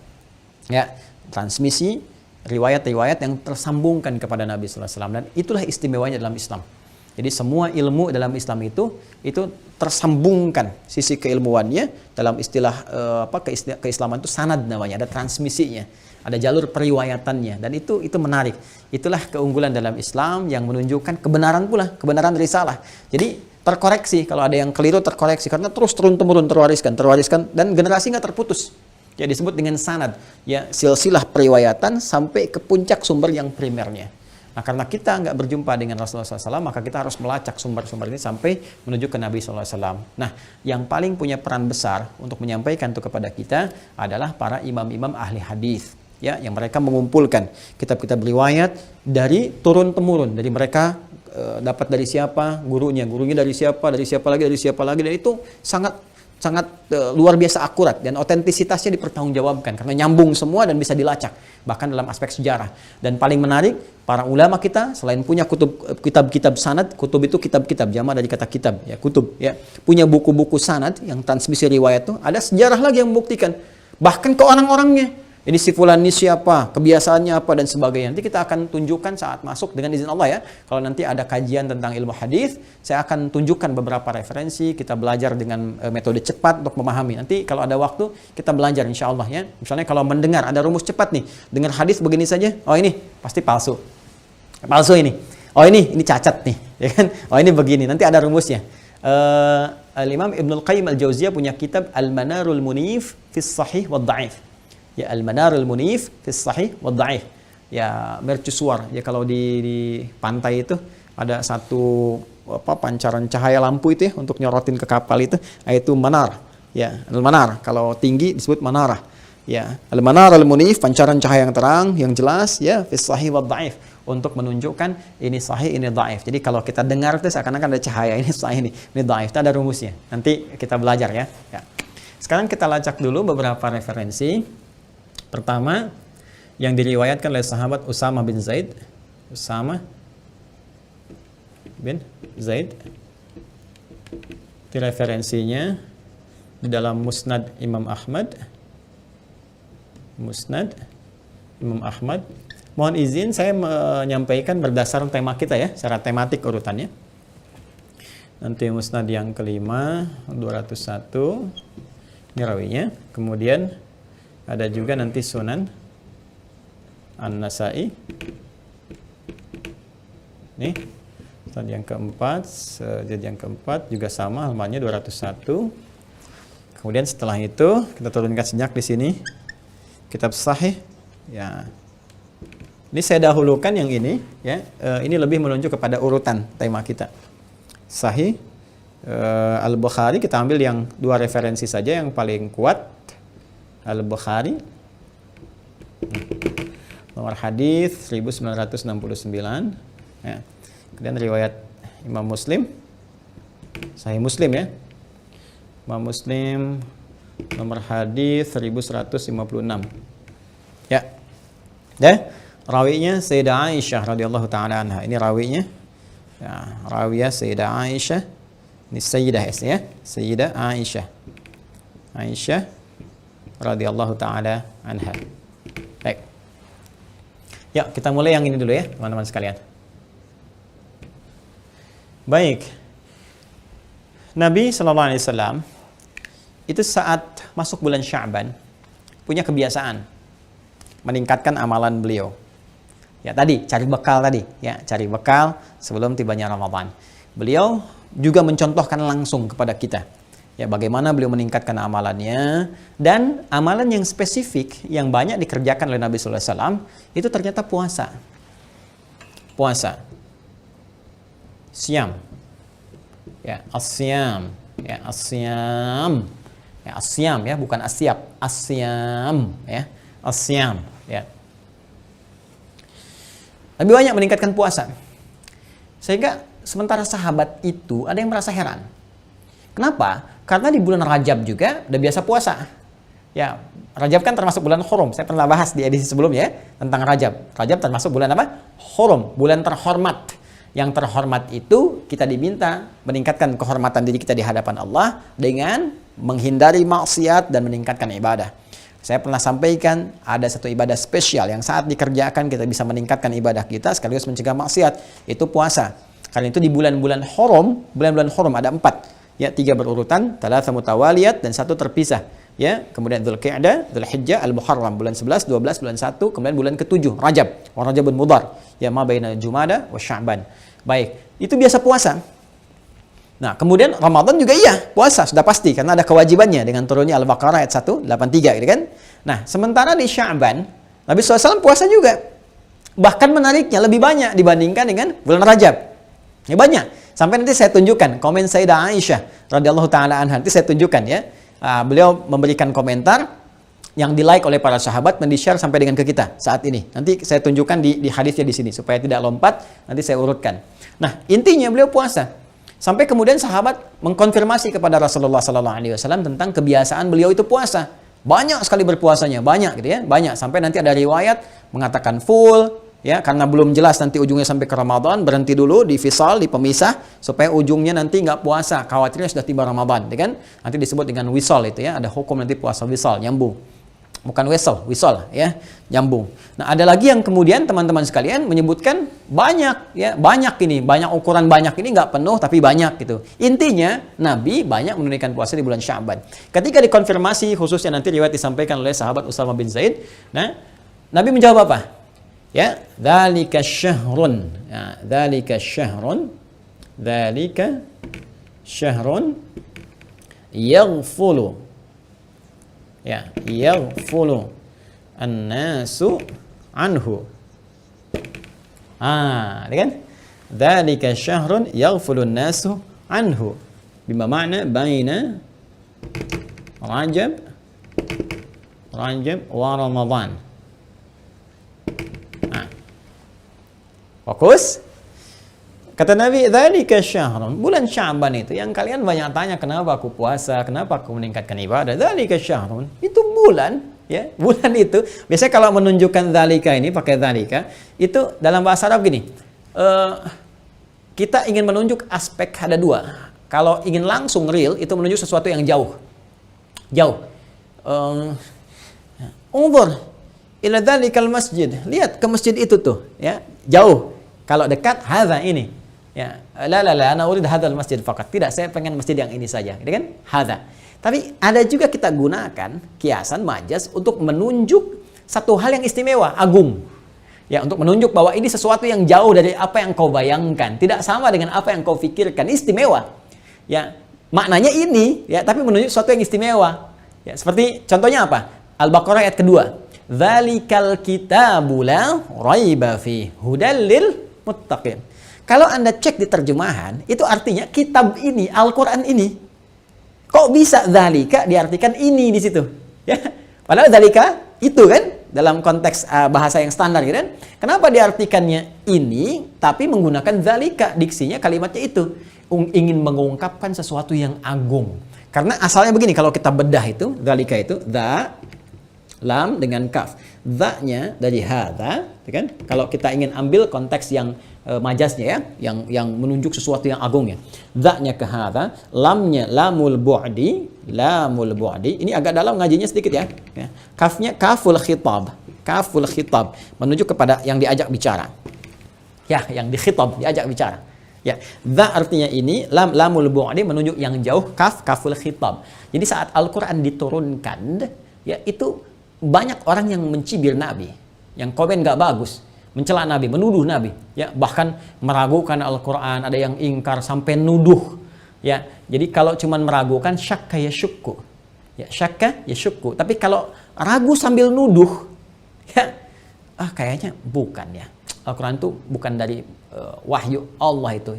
Ya, transmisi riwayat-riwayat yang tersambungkan kepada Nabi Sallallahu Alaihi Wasallam, dan itulah istimewanya dalam Islam. Jadi semua ilmu dalam Islam itu tersambungkan sisi keilmuannya dalam istilah keislaman itu sanad namanya, ada transmisinya, ada jalur periwayatannya, dan itu menarik. Itulah keunggulan dalam Islam yang menunjukkan kebenaran pula, kebenaran risalah. Jadi terkoreksi kalau ada yang keliru, terkoreksi karena terus turun-temurun terwariskan dan generasi nggak terputus. Ya disebut dengan sanad, ya silsilah periwayatan sampai ke puncak sumber yang primernya. Nah, karena kita nggak berjumpa dengan Rasulullah SAW, maka kita harus melacak sumber-sumber ini sampai menuju ke Nabi SAW. Nah, yang paling punya peran besar untuk menyampaikan itu kepada kita adalah para imam-imam ahli hadis, ya, yang mereka mengumpulkan kitab-kitab riwayat dari turun-temurun, dari mereka dapat dari siapa, gurunya dari siapa lagi, dan itu sangat luar biasa akurat dan otentisitasnya dipertanggungjawabkan karena nyambung semua dan bisa dilacak bahkan dalam aspek sejarah. Dan paling menarik, para ulama kita selain punya kitab-kitab sanad, kutub itu kitab-kitab, jama dari kata kitab, ya kutub, ya, punya buku-buku sanad yang transmisi riwayat itu, ada sejarah lagi yang membuktikan bahkan ke orang-orangnya. Ini si fulan ini siapa, kebiasaannya apa, dan sebagainya. Nanti kita akan tunjukkan saat masuk dengan izin Allah ya. Kalau nanti ada kajian tentang ilmu hadis, saya akan tunjukkan beberapa referensi. Kita belajar dengan metode cepat untuk memahami. Nanti kalau ada waktu kita belajar insya Allah ya. Misalnya kalau mendengar ada rumus cepat nih, dengar hadis begini saja, oh ini pasti palsu ini. Oh ini cacat nih, ya kan? Oh ini begini. Nanti ada rumusnya. Al-Imam Ibnul Qayyim Al-Jauziyah punya kitab Al-Manarul Munif fis Sahih wad Dha'if. Ya, Al-Manarul Munif fis Sahih wad Dha'if. Ya, mercusuar. Ya, kalau di pantai itu ada satu pancaran cahaya lampu itu ya, untuk nyorotin ke kapal itu manar. Ya, al-manar. Kalau tinggi disebut manarah. Ya, al-manarul munif, pancaran cahaya yang terang, yang jelas ya, fis Sahih wad Dha'if, untuk menunjukkan ini sahih, ini dhaif. Jadi kalau kita dengar itu seakan-akan ada cahaya, ini sahih, ini dhaif. Itu ada rumusnya. Nanti kita belajar ya. Sekarang kita lacak dulu beberapa referensi. Pertama, yang diriwayatkan oleh sahabat Usama bin Zaid. Itu referensinya di dalam Musnad Imam Ahmad. Mohon izin saya menyampaikan berdasarkan tema kita ya, secara tematik urutannya. Nanti Musnad yang kelima, 201, ini rawinya. Kemudian ada juga nanti Sunan An-Nasa'i. Nih, jadi yang keempat juga sama, halamannya 201. Kemudian setelah itu kita turunkan sejak di sini kitab Sahih. Ya, ini saya dahulukan yang ini. Ya, ini lebih menunjuk kepada urutan tema kita. Sahih Al-Bukhari, kita ambil yang 2 referensi saja yang paling kuat. Al-Bukhari nomor hadis 1969 ya. Kemudian riwayat Imam Muslim, Sahih Muslim ya, Imam Muslim nomor hadis 1156 ya. Rawinya Sayyidah Aisyah radhiyallahu taala anha. Ini rawinya ya, rawiyah Sayyidah Aisyah. Ini Sayyidah ya, Sayyidah Aisyah radhiyallahu taala anha. Baik. Ya, kita mulai yang ini dulu ya, teman-teman sekalian. Baik. Nabi sallallahu alaihi wasallam itu saat masuk bulan Sya'ban punya kebiasaan meningkatkan amalan beliau. Ya tadi, cari bekal tadi. Ya, cari bekal sebelum tibanya Ramadan. Beliau juga mencontohkan langsung kepada kita. Ya, bagaimana beliau meningkatkan amalannya. Dan amalan yang spesifik, yang banyak dikerjakan oleh Nabi SAW, itu ternyata puasa. Puasa. Siam. Ya, asyam. Ya, asyam. Ya, asyam ya, bukan asyap. Asyam ya. Asyam ya. Lebih banyak meningkatkan puasa. Sehingga sementara sahabat itu ada yang merasa heran. Kenapa? Karena di bulan Rajab juga udah biasa puasa. Ya, Rajab kan termasuk bulan Hurum. Saya pernah bahas di edisi sebelumnya tentang Rajab. Rajab termasuk bulan apa? Hurum, bulan terhormat. Yang terhormat itu kita diminta meningkatkan kehormatan diri kita di hadapan Allah dengan menghindari maksiat dan meningkatkan ibadah. Saya pernah sampaikan ada satu ibadah spesial yang saat dikerjakan kita bisa meningkatkan ibadah kita sekaligus mencegah maksiat, itu puasa. Karena itu di bulan-bulan Hurum ada 4. Ya, 3 berurutan, 3 mutawaliyat dan 1 terpisah. Ya, kemudian Dzulqa'dah, Dzulhijjah, Al-Muharram bulan 11, 12, bulan 1, kemudian bulan ke-7 Rajab, wa Rajabun Mudhar. Ya, ma baina Jumada wa Sya'ban. Baik, itu biasa puasa. Nah, kemudian Ramadan juga iya, puasa sudah pasti karena ada kewajibannya dengan turunnya Al-Baqarah ayat 183 gitu kan. Nah, sementara di Sya'ban Nabi SAW puasa juga. Bahkan menariknya lebih banyak dibandingkan dengan bulan Rajab. Ya banyak. Sampai nanti saya tunjukkan komen Sayyidah Aisyah radhiyallahu taala anha. Nanti saya tunjukkan ya. Beliau memberikan komentar yang di-like oleh para sahabat dan di-share sampai dengan ke kita saat ini. Nanti saya tunjukkan di hadisnya di sini supaya tidak lompat, nanti saya urutkan. Nah, intinya beliau puasa. Sampai kemudian sahabat mengkonfirmasi kepada Rasulullah sallallahu alaihi wasallam tentang kebiasaan beliau itu puasa. Banyak sekali berpuasanya, banyak gitu ya, banyak sampai nanti ada riwayat mengatakan full ya, karena belum jelas nanti ujungnya sampai ke Ramadan, berhenti dulu di fisal, di pemisah supaya ujungnya nanti nggak puasa, khawatirnya sudah tiba Ramadan, ya kan? Nanti disebut dengan wisal itu ya, ada hukum nanti puasa wisal, nyambung. Bukan wisal ya, nyambung. Nah, ada lagi yang kemudian teman-teman sekalian menyebutkan banyak ya, banyak ukuran banyak ini nggak penuh tapi banyak gitu. Intinya Nabi banyak menunaikan puasa di bulan Sya'ban. Ketika dikonfirmasi khususnya nanti riwayat disampaikan oleh sahabat Usamah bin Zaid, nah Nabi menjawab apa? Ya, dzalika syahrun. Ya, dzalika syahrun yaghfulu. Ya, yaghfulu an-nasu anhu. Ini kan? Dzalika syahrun yaghfulu an-nasu anhu. Bima makna baina Rajab wa Ramadan. Fokus. Kata Nabi, dzalika syahrun, bulan Sya'ban itu yang kalian banyak tanya kenapa aku puasa, kenapa aku meningkatkan ibadah. Dzalika syahrun, itu bulan, ya, bulan itu. Biasanya kalau menunjukkan dzalika ini pakai dzalika, itu dalam bahasa Arab gini. Kita ingin menunjuk aspek ada 2. Kalau ingin langsung real itu menunjuk sesuatu yang jauh. Jauh. Unzur ila dzalikal masjid. Lihat ke masjid itu tuh, ya. Jauh. Kalau dekat hadza ini. Ya, la ana urid hadzal masjid faqat. Tidak, saya pengen masjid yang ini saja, gitu kan? Hadza. Tapi ada juga kita gunakan kiasan majaz untuk menunjuk satu hal yang istimewa, agung. Ya, untuk menunjuk bahwa ini sesuatu yang jauh dari apa yang kau bayangkan, tidak sama dengan apa yang kau pikirkan, istimewa. Ya, maknanya ini, ya, tapi menunjuk sesuatu yang istimewa. Ya, seperti contohnya apa? Al-Baqarah ayat kedua. Dzalikal kitabu la raiba fi hudal lil muttaqin. Kalau Anda cek di terjemahan, itu artinya kitab ini, Al-Quran ini. Kok bisa dzalika diartikan ini di situ? Ya, padahal dzalika itu kan dalam konteks bahasa yang standar gitu kan. Kenapa diartikannya ini tapi menggunakan dzalika, diksinya kalimatnya itu ingin mengungkapkan sesuatu yang agung. Karena asalnya begini, kalau kita bedah itu, dzalika itu dza lam dengan kaf. Dza-nya dari hadza, kan? Kalau kita ingin ambil konteks yang majaznya ya, yang menunjuk sesuatu yang agung ya. Dza-nya ke hadza, lamnya lamul bu'di. Ini agak dalam ngajinya sedikit ya. Kafnya kaful khitab. Kaful khitab menunjuk kepada yang diajak bicara. Ya, yang dikhitab, diajak bicara. Ya, dza artinya ini, lamul bu'di menunjuk yang jauh, kaful khitab. Jadi saat Al-Qur'an diturunkan, ya itu banyak orang yang mencibir Nabi, yang komen gak bagus. mencela Nabi, menuduh Nabi, ya, bahkan meragukan Al-Qur'an, ada yang ingkar sampai nuduh, ya. Jadi kalau cuma meragukan syakka yashukku. Ya, syakka yashukku. Tapi kalau ragu sambil nuduh, ya, kayaknya bukan ya. Al-Qur'an itu bukan dari wahyu Allah itu.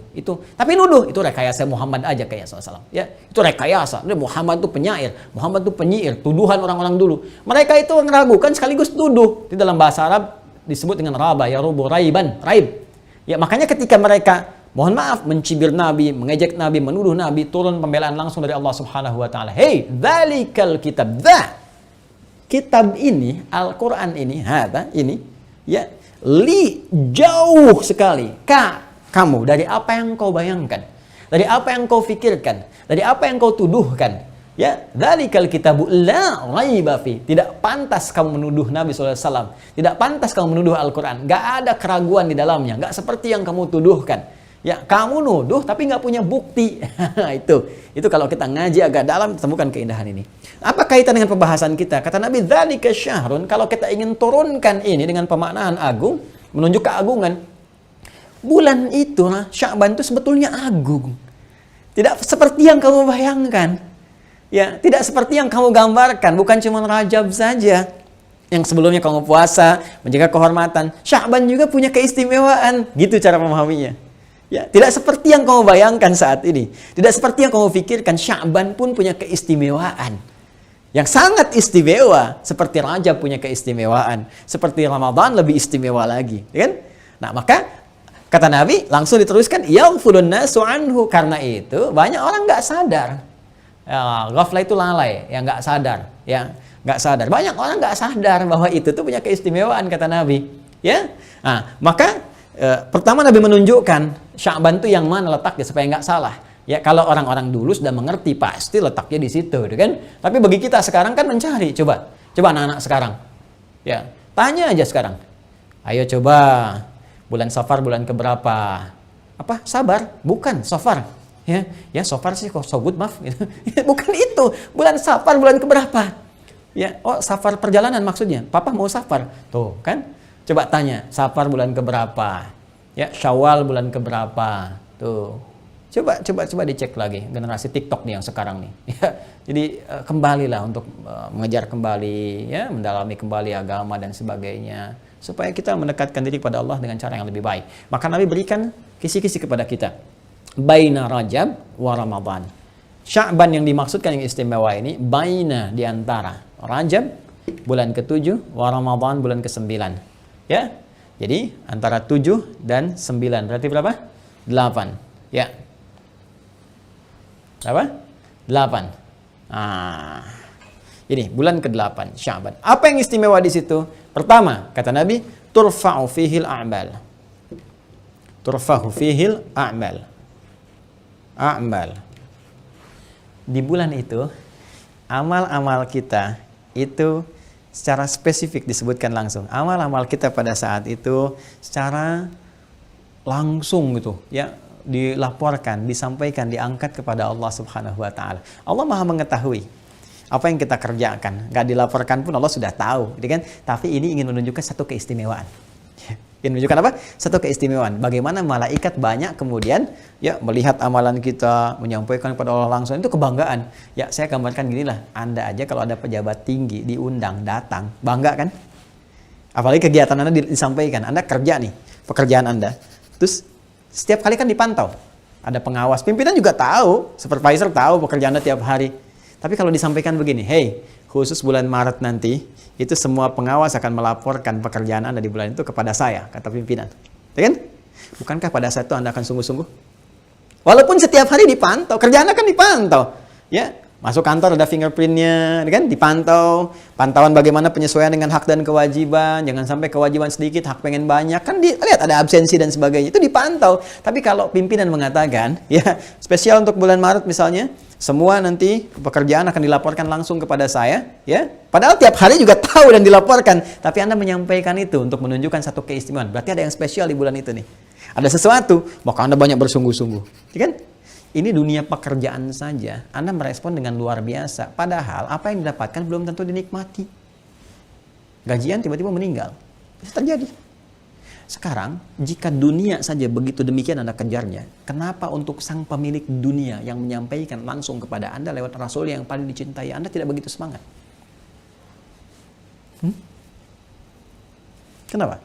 Tapi nuduh itu rekayasa Muhammad aja kayak SAW. Ya, itu rekayasa. Muhammad itu penyair, Muhammad itu penyiir, tuduhan orang-orang dulu. Mereka itu meragukan sekaligus tuduh. Di dalam bahasa Arab disebut dengan raba, ya rubu raiban, raib. Ya, makanya ketika mereka mohon maaf mencibir Nabi, mengejek Nabi, menuduh Nabi, turun pembelaan langsung dari Allah Subhanahu wa taala. Hei, dzalikal kitab, kitab ini, Al-Qur'an ini, ini, ya, jauh sekali kamu dari apa yang kau bayangkan, dari apa yang kau pikirkan, dari apa yang kau tuduhkan. Ya, dzalikal kitabu la raiba fi. Tidak pantas kamu menuduh Nabi SAW. Tidak pantas kamu menuduh Al-Quran. Gak ada keraguan di dalamnya. Gak seperti yang kamu tuduhkan. Ya, kamu nuduh tapi gak punya bukti. Itu kalau kita ngaji agak dalam, temukan keindahan ini. Apa kaitan dengan pembahasan kita? Kata Nabi, dzalika syahrun. Kalau kita ingin turunkan ini dengan pemaknaan agung, menunjuk keagungan, bulan itu, Sya'ban itu sebetulnya agung. Tidak seperti yang kamu bayangkan. Ya, tidak seperti yang kamu gambarkan, bukan cuma Rajab saja yang sebelumnya kamu puasa, menjaga kehormatan. Sya'ban juga punya keistimewaan, gitu cara memahaminya. Ya, tidak seperti yang kamu bayangkan saat ini. Tidak seperti yang kamu pikirkan, Sya'ban pun punya keistimewaan. Yang sangat istimewa, seperti Rajab punya keistimewaan, seperti Ramadan lebih istimewa lagi, ya kan? Nah, maka kata Nabi langsung diteruskan, yaghfulun nasu anhu, karena itu banyak orang nggak sadar. Ya, ghaflah itu lalai, yang nggak sadar, ya nggak sadar. Banyak orang nggak sadar bahwa itu tuh punya keistimewaan, kata Nabi. Ya, nah, maka pertama Nabi menunjukkan Sya'ban itu yang mana letaknya supaya nggak salah. Ya, kalau orang-orang dulu sudah mengerti pasti letaknya di situ, kan? Tapi bagi kita sekarang kan mencari, coba anak-anak sekarang, ya tanya aja sekarang. Ayo coba bulan Safar bulan keberapa? Apa? Sabar? Bukan Safar. Ya Safar sih kok so good, maaf gitu. Bukan itu, bulan Safar bulan keberapa? Ya, oh Safar perjalanan maksudnya. Papa mau Safar. Tuh, kan? Coba tanya, Safar bulan keberapa? Ya, Syawal bulan keberapa? Tuh. Coba dicek lagi generasi TikTok nih yang sekarang nih. Ya, jadi kembalilah untuk mengejar kembali, ya, mendalami kembali agama dan sebagainya, supaya kita mendekatkan diri kepada Allah dengan cara yang lebih baik. Maka Nabi berikan kisi-kisi kepada kita. Baina Rajab wa Ramadan. Sya'ban yang dimaksudkan yang istimewa ini baina, di antara Rajab bulan ke-7 wa Ramadan bulan ke-9. Ya. Jadi antara 7 dan 9. Berarti berapa? 8. Ya. Berapa? 8. Ini bulan ke-8 Sya'ban. Apa yang istimewa di situ? Pertama, kata Nabi, turfa'u fihil a'mal. Turfa'u fihil a'mal. Di bulan itu amal-amal kita itu secara spesifik disebutkan langsung. Amal-amal kita pada saat itu secara langsung gitu, ya, dilaporkan, disampaikan, diangkat kepada Allah Subhanahu wa taala. Allah Maha mengetahui apa yang kita kerjakan. Gak dilaporkan pun Allah sudah tahu, gitu kan? Tapi ini ingin menunjukkan satu keistimewaan. Ingin menunjukkan apa? Satu keistimewaan. Bagaimana malaikat banyak kemudian ya melihat amalan kita, menyampaikan kepada Allah langsung, itu kebanggaan. Ya, saya gambarkan ginilah, Anda aja kalau ada pejabat tinggi diundang datang, bangga kan? Apalagi kegiatan Anda disampaikan, Anda kerja nih, pekerjaan Anda. Terus setiap kali kan dipantau. Ada pengawas, pimpinan juga tahu, supervisor tahu pekerjaan Anda tiap hari. Tapi kalau disampaikan begini, hey, khusus bulan Maret nanti, itu semua pengawas akan melaporkan pekerjaan Anda di bulan itu kepada saya, kata pimpinan. Ya kan? Bukankah pada saat itu Anda akan sungguh-sungguh? Walaupun setiap hari dipantau, kerjaan Anda kan dipantau. Ya, masuk kantor ada fingerprintnya, kan? Dipantau. Pantauan bagaimana penyesuaian dengan hak dan kewajiban. Jangan sampai kewajiban sedikit, hak pengen banyak. Kan lihat ada absensi dan sebagainya. Itu dipantau. Tapi kalau pimpinan mengatakan, ya, spesial untuk bulan Maret misalnya, semua nanti pekerjaan akan dilaporkan langsung kepada saya, ya. Padahal tiap hari juga tahu dan dilaporkan, tapi Anda menyampaikan itu untuk menunjukkan satu keistimewaan. Berarti ada yang spesial di bulan itu nih. Ada sesuatu, maka Anda banyak bersungguh-sungguh, ya kan? Ini dunia pekerjaan saja, Anda merespon dengan luar biasa. Padahal apa yang didapatkan belum tentu dinikmati. Gajian tiba-tiba meninggal, bisa terjadi. Sekarang, jika dunia saja begitu demikian Anda kejarnya, kenapa untuk sang pemilik dunia yang menyampaikan langsung kepada Anda lewat Rasul yang paling dicintai, Anda tidak begitu semangat? Kenapa?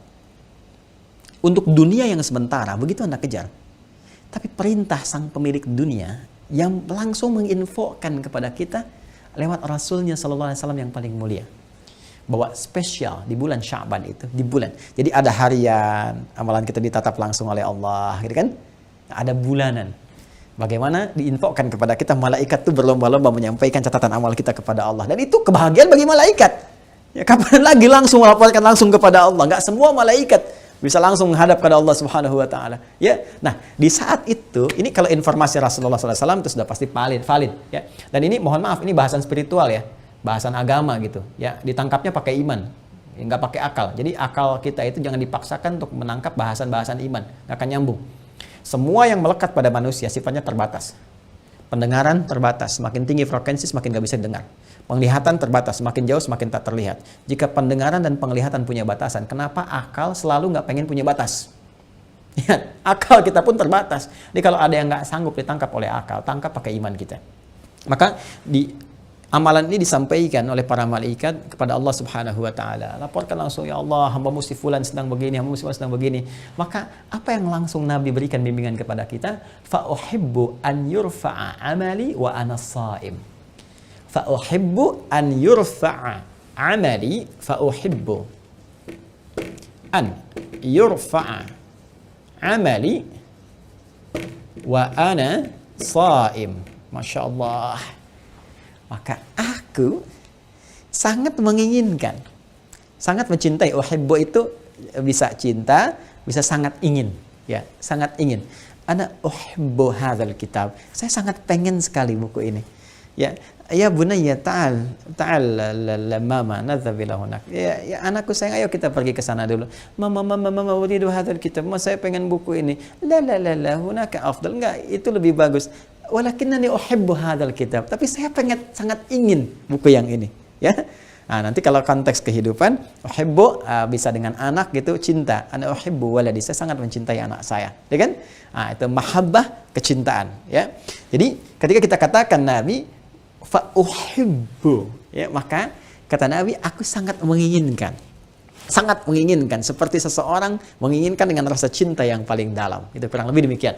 Untuk dunia yang sementara, begitu Anda kejar. Tapi perintah sang pemilik dunia yang langsung menginfokan kepada kita lewat Rasulnya Sallallahu Alaihi Wasallam yang paling mulia. Bahwa spesial di bulan Sya'ban itu, di bulan. Jadi ada harian, amalan kita ditatap langsung oleh Allah, gitu kan? Ada bulanan. Bagaimana diinfokan kepada kita, malaikat itu berlomba-lomba menyampaikan catatan amal kita kepada Allah. Dan itu kebahagiaan bagi malaikat. Ya, kapan lagi langsung melaporkan langsung kepada Allah? Nggak semua malaikat bisa langsung menghadap kepada Allah Subhanahu wa taala. Ya. Nah, di saat itu, ini kalau informasi Rasulullah SAW itu sudah pasti valid, ya. Dan ini mohon maaf, ini bahasan spiritual ya. Bahasan agama gitu ya, ditangkapnya pakai iman, nggak pakai akal. Jadi akal kita itu jangan dipaksakan untuk menangkap bahasan-bahasan iman, nggak akan nyambung. Semua yang melekat pada manusia sifatnya terbatas. Pendengaran terbatas, semakin tinggi frekuensi semakin nggak bisa dengar. Penglihatan terbatas, semakin jauh semakin tak terlihat. Jika pendengaran dan penglihatan punya batasan, kenapa akal selalu nggak pengen punya batas? Ya, akal kita pun terbatas. Jadi kalau ada yang nggak sanggup ditangkap oleh akal, tangkap pakai iman kita. Maka amalan ini disampaikan oleh para malaikat kepada Allah Subhanahu wa taala. Laporkan langsung, ya Allah, hamba-Mu si fulan sedang begini, hamba-Mu si fulan sedang begini. Maka apa yang langsung Nabi berikan bimbingan kepada kita? Fa uhibbu an yurfa'a amali wa ana shaim. Fa uhibbu an yurfa'a amali, fa uhibbu an yurfa'a amali wa ana shaim. Masya Allah. Maka aku sangat menginginkan, sangat mencintai. Uhibbu itu bisa cinta, bisa sangat ingin, ya, sangat ingin. Ana uhibbu hadzal kitab. Saya sangat pengen sekali buku ini. Ya, ya bunayya ta'al mama nadhhab ila hunak. Ya anakku sayang, ayo kita pergi ke sana dulu. Mama uridu hadzal kitab. Mama saya pengen buku ini. La hunaka afdal. Enggak, itu lebih bagus. Walakinnani uhibbu hadzal kitab. Tapi saya sangat ingin buku yang ini, ya. Nah, nanti kalau konteks kehidupan, uhibbu bisa dengan anak gitu, cinta. Ana uhibbu waladi, saya sangat mencintai anak saya, ya kan? Nah, itu mahabbah, kecintaan, ya. Jadi, ketika kita katakan Nabi fa uhibbu, ya, maka kata Nabi, aku sangat menginginkan. Sangat menginginkan, seperti seseorang menginginkan dengan rasa cinta yang paling dalam. Itu kurang lebih demikian.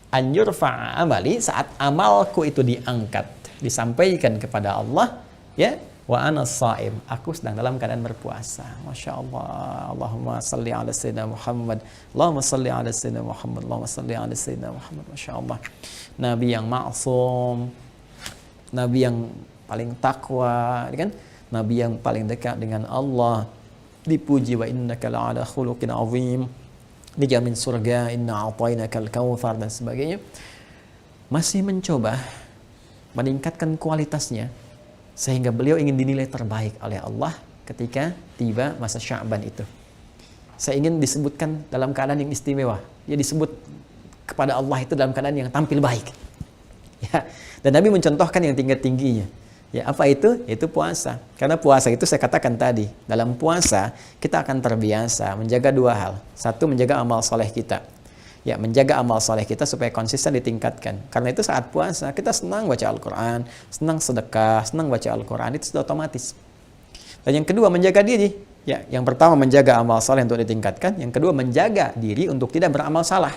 An yurfa'a amali, saat amalku itu diangkat, disampaikan kepada Allah, ya, wa ana shaim, aku sedang dalam keadaan berpuasa. Masya Allah. Allahumma salli ala sayyidina Muhammad, Allahumma salli ala sayyidina Muhammad, Allahumma salli ala sayyidina Muhammad. Masya Allah. Nabi yang ma'sum, Nabi yang paling takwa, kan? Nabi yang paling dekat dengan Allah, dipuji, wa innaka la'ala khuluqin azim, dijamin surga, inna a'tainakal kautsar, dan sebagainya. Masih mencoba meningkatkan kualitasnya sehingga beliau ingin dinilai terbaik oleh Allah ketika tiba masa Sya'ban itu. Saya ingin disebutkan dalam keadaan yang istimewa. Ya, disebut kepada Allah itu dalam keadaan yang tampil baik. Ya, dan Nabi mencontohkan yang tinggi-tingginya. Ya, apa itu? Itu puasa. Karena puasa itu saya katakan tadi, dalam puasa kita akan terbiasa menjaga dua hal. Satu, menjaga amal soleh kita. Ya, menjaga amal soleh kita supaya konsisten ditingkatkan. Karena itu saat puasa kita senang baca Al-Quran, senang sedekah, senang baca Al-Quran, itu sudah otomatis. Dan yang kedua, menjaga diri. Ya, yang pertama menjaga amal soleh untuk ditingkatkan. Yang kedua, menjaga diri untuk tidak beramal salah.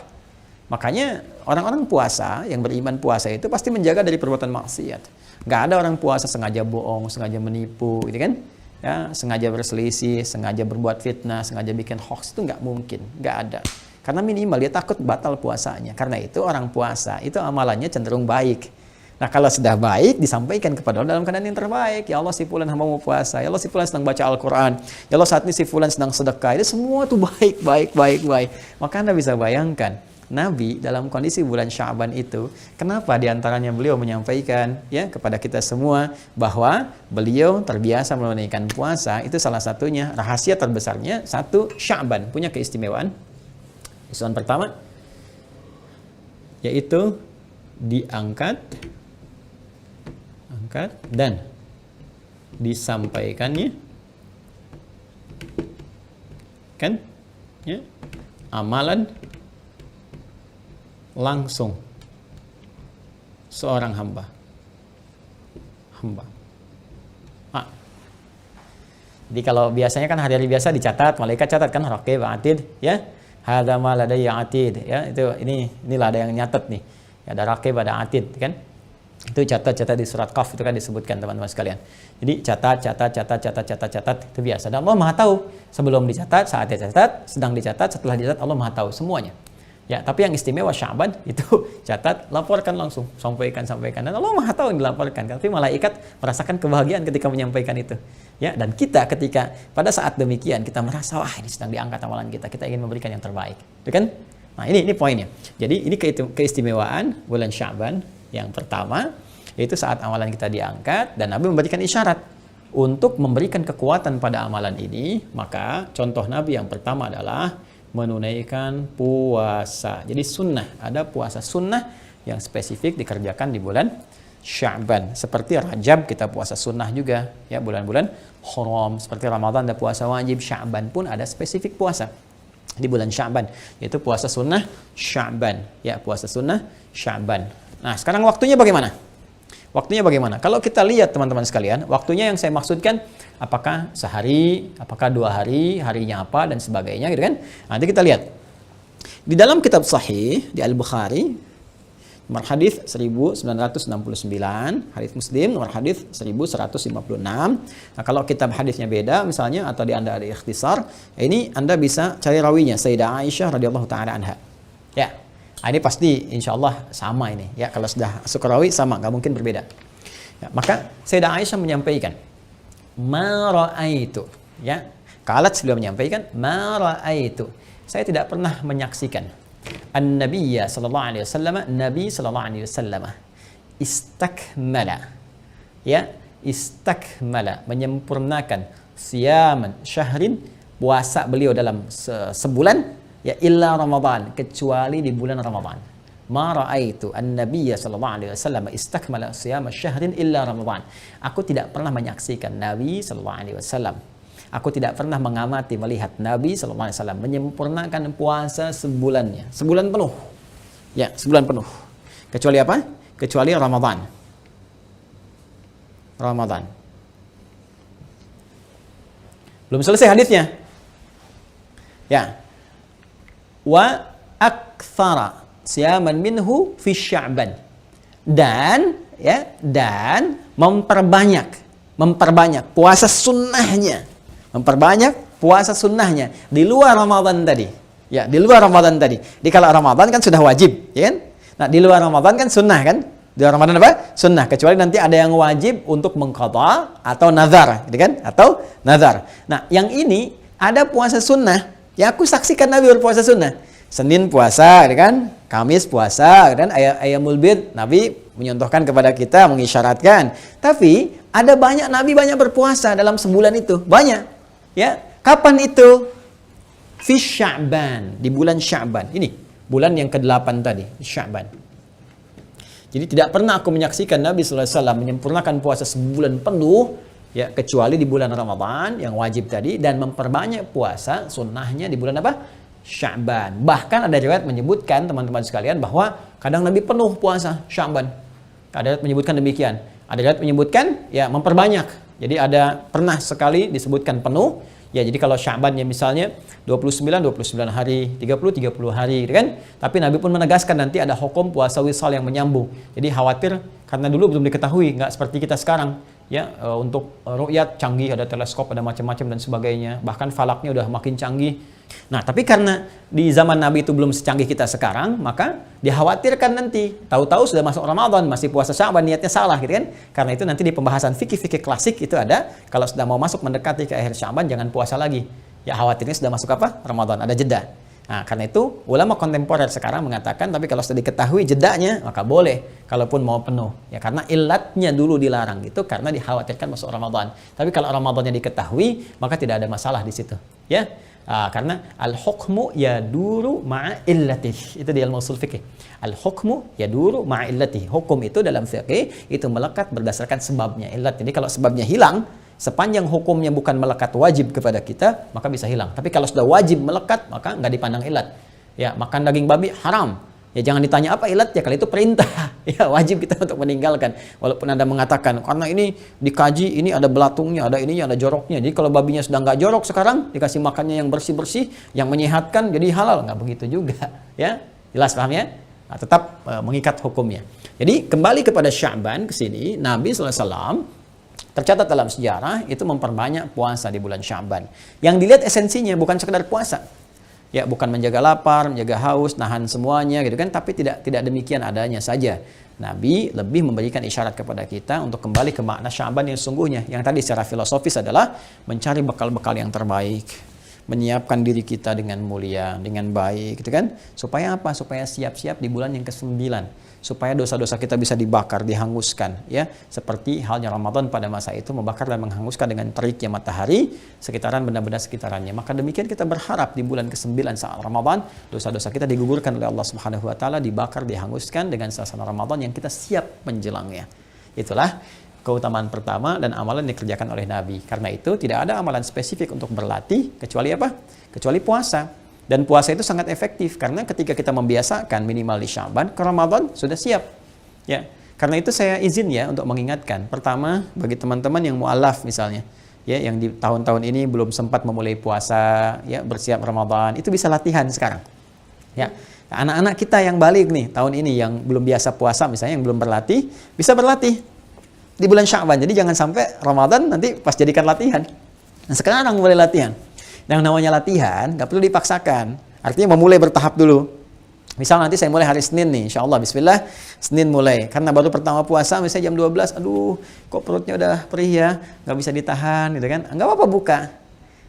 Makanya orang-orang puasa, yang beriman puasa itu pasti menjaga dari perbuatan maksiat. Nggak ada orang puasa sengaja bohong, sengaja menipu, gitu kan? Ya, sengaja berselisih, sengaja berbuat fitnah, sengaja bikin hoax, itu nggak mungkin, nggak ada. Karena minimal dia takut batal puasanya. Karena itu orang puasa itu amalannya cenderung baik. Nah, kalau sudah baik, disampaikan kepada Allah dalam keadaan yang terbaik. Ya Allah, si fulan hamba mau puasa. Ya Allah, si fulan sedang baca Al-Quran. Ya Allah, saat ini si fulan sedang sedekah. Itu semua tuh baik. Maka Anda bisa bayangkan, Nabi dalam kondisi bulan Sya'ban itu, kenapa diantaranya beliau menyampaikan ya kepada kita semua bahwa beliau terbiasa menunaikan puasa, itu salah satunya, rahasia terbesarnya, satu, Sya'ban punya keistimewaan. Istimewa pertama, yaitu diangkat dan disampaikannya, kan? Ya, amalan langsung seorang hamba. Jadi kalau biasanya kan hari-hari biasa dicatat, malaikat catat kan raqib atid, ya. Hadza ma ladayya atid, ya. Inilah ada yang nyatet nih. Ya, ada raqib, ada atid, kan? Itu catat di surat Qaf itu kan disebutkan teman-teman sekalian. Jadi catat itu biasa. Dan Allah Maha tahu sebelum dicatat, saat dicatat, sedang dicatat, setelah dicatat Allah Maha tahu semuanya. Ya, tapi yang istimewa Sya'ban itu catat, laporkan langsung, sampaikan dan Allah Maha tahu yang dilaporkan. Tapi malaikat merasakan kebahagiaan ketika menyampaikan itu. Ya, dan kita ketika pada saat demikian kita merasa wah ini sedang diangkat amalan kita ingin memberikan yang terbaik. Itu kan? Nah, ini poinnya. Jadi ini keistimewaan bulan Sya'ban yang pertama yaitu saat amalan kita diangkat dan Nabi memberikan isyarat untuk memberikan kekuatan pada amalan ini, maka contoh Nabi yang pertama adalah menunaikan puasa. Jadi sunnah, ada puasa sunnah yang spesifik dikerjakan di bulan Sya'ban. Seperti Rajab kita puasa sunnah juga, ya bulan-bulan haram. Seperti Ramadan ada puasa wajib, Sya'ban pun ada spesifik puasa di bulan Sya'ban, yaitu puasa sunnah Sya'ban. Ya, puasa sunnah Sya'ban. Nah, sekarang waktunya bagaimana? Waktunya bagaimana? Kalau kita lihat teman-teman sekalian, waktunya yang saya maksudkan apakah sehari, apakah 2 hari, harinya apa dan sebagainya gitu kan. Nanti kita lihat. Di dalam kitab sahih di Al-Bukhari nomor hadis 1969, hadis Muslim nomor hadis 1156. Nah, kalau kitab hadisnya beda misalnya atau di Anda ada ikhtisar, ini Anda bisa cari rawinya Sayyidah Aisyah radhiyallahu taala anha. Ya. Ini pasti insya Allah sama ini. Ya, kalau sudah masuk rawi sama, nggak mungkin berbeda. Ya, maka Sayyidah Aisyah menyampaikan, ma ra'aitu. Ya, Qalat beliau menyampaikan, ma ra'aitu. Saya tidak pernah menyaksikan an-nabiyya sallallahu alaihi wasallam, Nabi sallallahu alaihi wasallam istakmala. Ya, istakmala, menyempurnakan siyaman syahrin, puasa beliau dalam sebulan. Ya illa Ramadan, kecuali di bulan Ramadan. Ma ra'aitu an-nabiyya sallallahu alaihi wasallam istakmala siyam syahrin illa Ramadan. Aku tidak pernah menyaksikan Nabi sallallahu alaihi wasallam. Aku tidak pernah mengamati melihat Nabi sallallahu alaihi wasallam menyempurnakan puasa sebulannya, sebulan penuh. Ya, sebulan penuh. Kecuali apa? Kecuali Ramadan. Ramadan. Belum selesai hadisnya. Ya. Wa aktsara siyaman minhu fi Sya'ban. Dan memperbanyak puasa sunnahnya. Memperbanyak puasa sunnahnya di luar Ramadan tadi. Ya, di luar Ramadan tadi. Di kalau Ramadan kan sudah wajib, ya kan? Nah, di luar Ramadan kan sunnah kan? Di luar Ramadan apa? Sunnah, kecuali nanti ada yang wajib untuk mengqadha atau nazar, gitu kan? Atau nazar. Nah, yang ini ada puasa sunnah. Ya, aku saksikan Nabi berpuasa sunnah. Senin puasa, kan? Kamis puasa, dan Ayyamul Bid Nabi menyontohkan kepada kita, mengisyaratkan. Tapi ada banyak Nabi banyak berpuasa dalam sebulan itu, banyak. Ya, kapan itu? Fi Sya'ban, di bulan Sya'ban. Ini bulan yang ke-8 tadi, Sya'ban. Jadi tidak pernah aku menyaksikan Nabi sallallahu alaihi wasallam menyempurnakan puasa sebulan penuh, ya kecuali di bulan Ramadan yang wajib tadi, dan memperbanyak puasa sunnahnya di bulan apa? Sya'ban. Bahkan ada riwayat menyebutkan teman-teman sekalian bahwa kadang Nabi penuh puasa Sya'ban. Ada riwayat menyebutkan demikian. Ada riwayat menyebutkan ya memperbanyak. Jadi ada pernah sekali disebutkan penuh. Ya, jadi kalau Sya'ban ya misalnya 29 hari, 30 hari, kan? Tapi Nabi pun menegaskan nanti ada hukum puasa wisal yang menyambung. Jadi khawatir karena dulu belum diketahui, nggak seperti kita sekarang. Ya, untuk ru'yat canggih, ada teleskop, ada macam-macam dan sebagainya. Bahkan falaknya udah makin canggih. Nah, tapi karena di zaman Nabi itu belum secanggih kita sekarang, maka dikhawatirkan nanti tahu-tahu sudah masuk Ramadan, masih puasa Sya'ban, niatnya salah gitu kan. Karena itu nanti di pembahasan fikih-fikih klasik itu ada, kalau sudah mau masuk mendekati ke akhir Sya'ban jangan puasa lagi. Ya, khawatirnya sudah masuk apa? Ramadan, ada jeda. Nah, karena itu ulama kontemporer sekarang mengatakan tapi kalau sudah diketahui jedanya maka boleh kalaupun mau penuh. Ya, karena ilatnya dulu dilarang gitu karena dikhawatirkan masuk Ramadan. Tapi kalau Ramadannya diketahui maka tidak ada masalah di situ. Ya. Karena al-hukmu yaduru ma'a illatih. Itu di ilmu ushul fikih. Al-hukmu yaduru ma'a illatih. Hukum itu dalam fikih itu melekat berdasarkan sebabnya, illat. Jadi kalau sebabnya hilang, Sepanjang hukumnya bukan melekat wajib kepada kita, maka bisa hilang. Tapi kalau sudah wajib melekat, maka nggak dipandang ilat. Ya, makan daging babi haram. Ya jangan ditanya apa ilatnya, kalau itu perintah. Ya wajib kita untuk meninggalkan. Walaupun Anda mengatakan, karena ini dikaji, ini ada belatungnya, ada ininya, ada joroknya. Jadi kalau babinya sudah nggak jorok sekarang, dikasih makannya yang bersih-bersih, yang menyehatkan, jadi halal. Nggak begitu juga. Ya, jelas paham ya? Nah, tetap mengikat hukumnya. Jadi kembali kepada Sya'ban ke sini, Nabi SAW tercatat dalam sejarah itu memperbanyak puasa di bulan Sya'ban. Yang dilihat esensinya bukan sekedar puasa. Ya, bukan menjaga lapar, menjaga haus, nahan semuanya gitu kan, tapi tidak demikian adanya saja. Nabi lebih memberikan isyarat kepada kita untuk kembali ke makna Sya'ban yang sesungguhnya. Yang tadi secara filosofis adalah mencari bekal-bekal yang terbaik, menyiapkan diri kita dengan mulia, dengan baik gitu kan. Supaya apa? Supaya siap-siap di bulan yang ke-9. Supaya dosa-dosa kita bisa dibakar, dihanguskan, ya, seperti halnya Ramadan pada masa itu membakar dan menghanguskan dengan teriknya matahari sekitaran benda-benda sekitarannya. Maka demikian kita berharap di bulan ke-9 saat Ramadan, dosa-dosa kita digugurkan oleh Allah Subhanahu wa taala, dibakar, dihanguskan dengan suasana Ramadan yang kita siap menjelangnya. Itulah keutamaan pertama dan amalan yang dikerjakan oleh Nabi. Karena itu tidak ada amalan spesifik untuk berlatih kecuali apa? Kecuali puasa. Dan puasa itu sangat efektif karena ketika kita membiasakan minimal di Sya'ban, ke Ramadan sudah siap. Ya, karena itu saya izin ya untuk mengingatkan. Pertama, bagi teman-teman yang mu'alaf misalnya, ya, yang di tahun-tahun ini belum sempat memulai puasa, ya, bersiap Ramadan, itu bisa latihan sekarang. Ya, anak-anak kita yang balik nih tahun ini yang belum biasa puasa misalnya, yang belum berlatih, bisa berlatih di bulan Sya'ban. Jadi jangan sampai Ramadan nanti pas jadikan latihan. Nah, sekarang mulai latihan. Yang namanya latihan nggak perlu dipaksakan. Artinya memulai bertahap dulu. Misal nanti saya mulai hari Senin nih, insya Allah, bismillah, Senin mulai. Karena baru pertama puasa, misalnya jam 12, aduh, kok perutnya udah perih ya, nggak bisa ditahan, gitu kan. Nggak apa-apa buka.